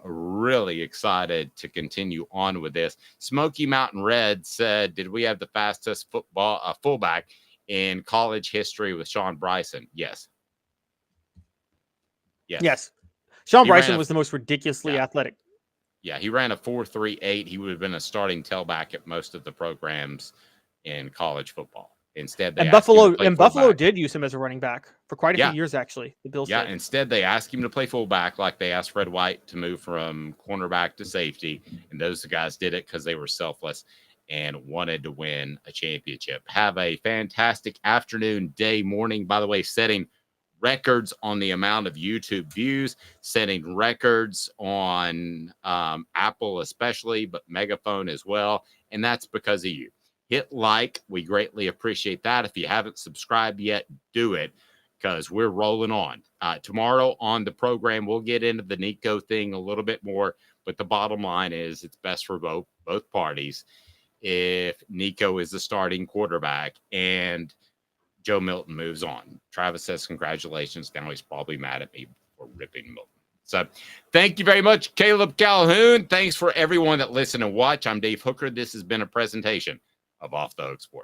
F: Really excited to continue on with this. Smoky Mountain Red said, did we have the fastest fullback in college history with Sean Bryson? Yes.
G: Sean Bryson was the most ridiculously athletic.
F: Yeah, he ran a 4.38. He would have been a starting tailback at most of the programs in college football. Instead,
G: Buffalo did use him as a running back for quite a few years, actually. The Bills.
F: Yeah, instead they asked him to play fullback, like they asked Fred White to move from cornerback to safety, and those guys did it because they were selfless and wanted to win a championship. Have a fantastic afternoon, day, morning. By the way, setting records on the amount of YouTube views, setting records on Apple especially, but Megaphone as well, and that's because of you. Hit like. We greatly appreciate that. If you haven't subscribed yet, do it because we're rolling on. Tomorrow on the program, we'll get into the Nico thing a little bit more, but the bottom line is it's best for both parties if Nico is the starting quarterback and Joe Milton moves on. Travis says congratulations. Now he's probably mad at me for ripping Milton. So thank you very much, Caleb Calhoun. Thanks for everyone that listened and watch. I'm Dave Hooker. This has been a presentation of Off the Hook Sports.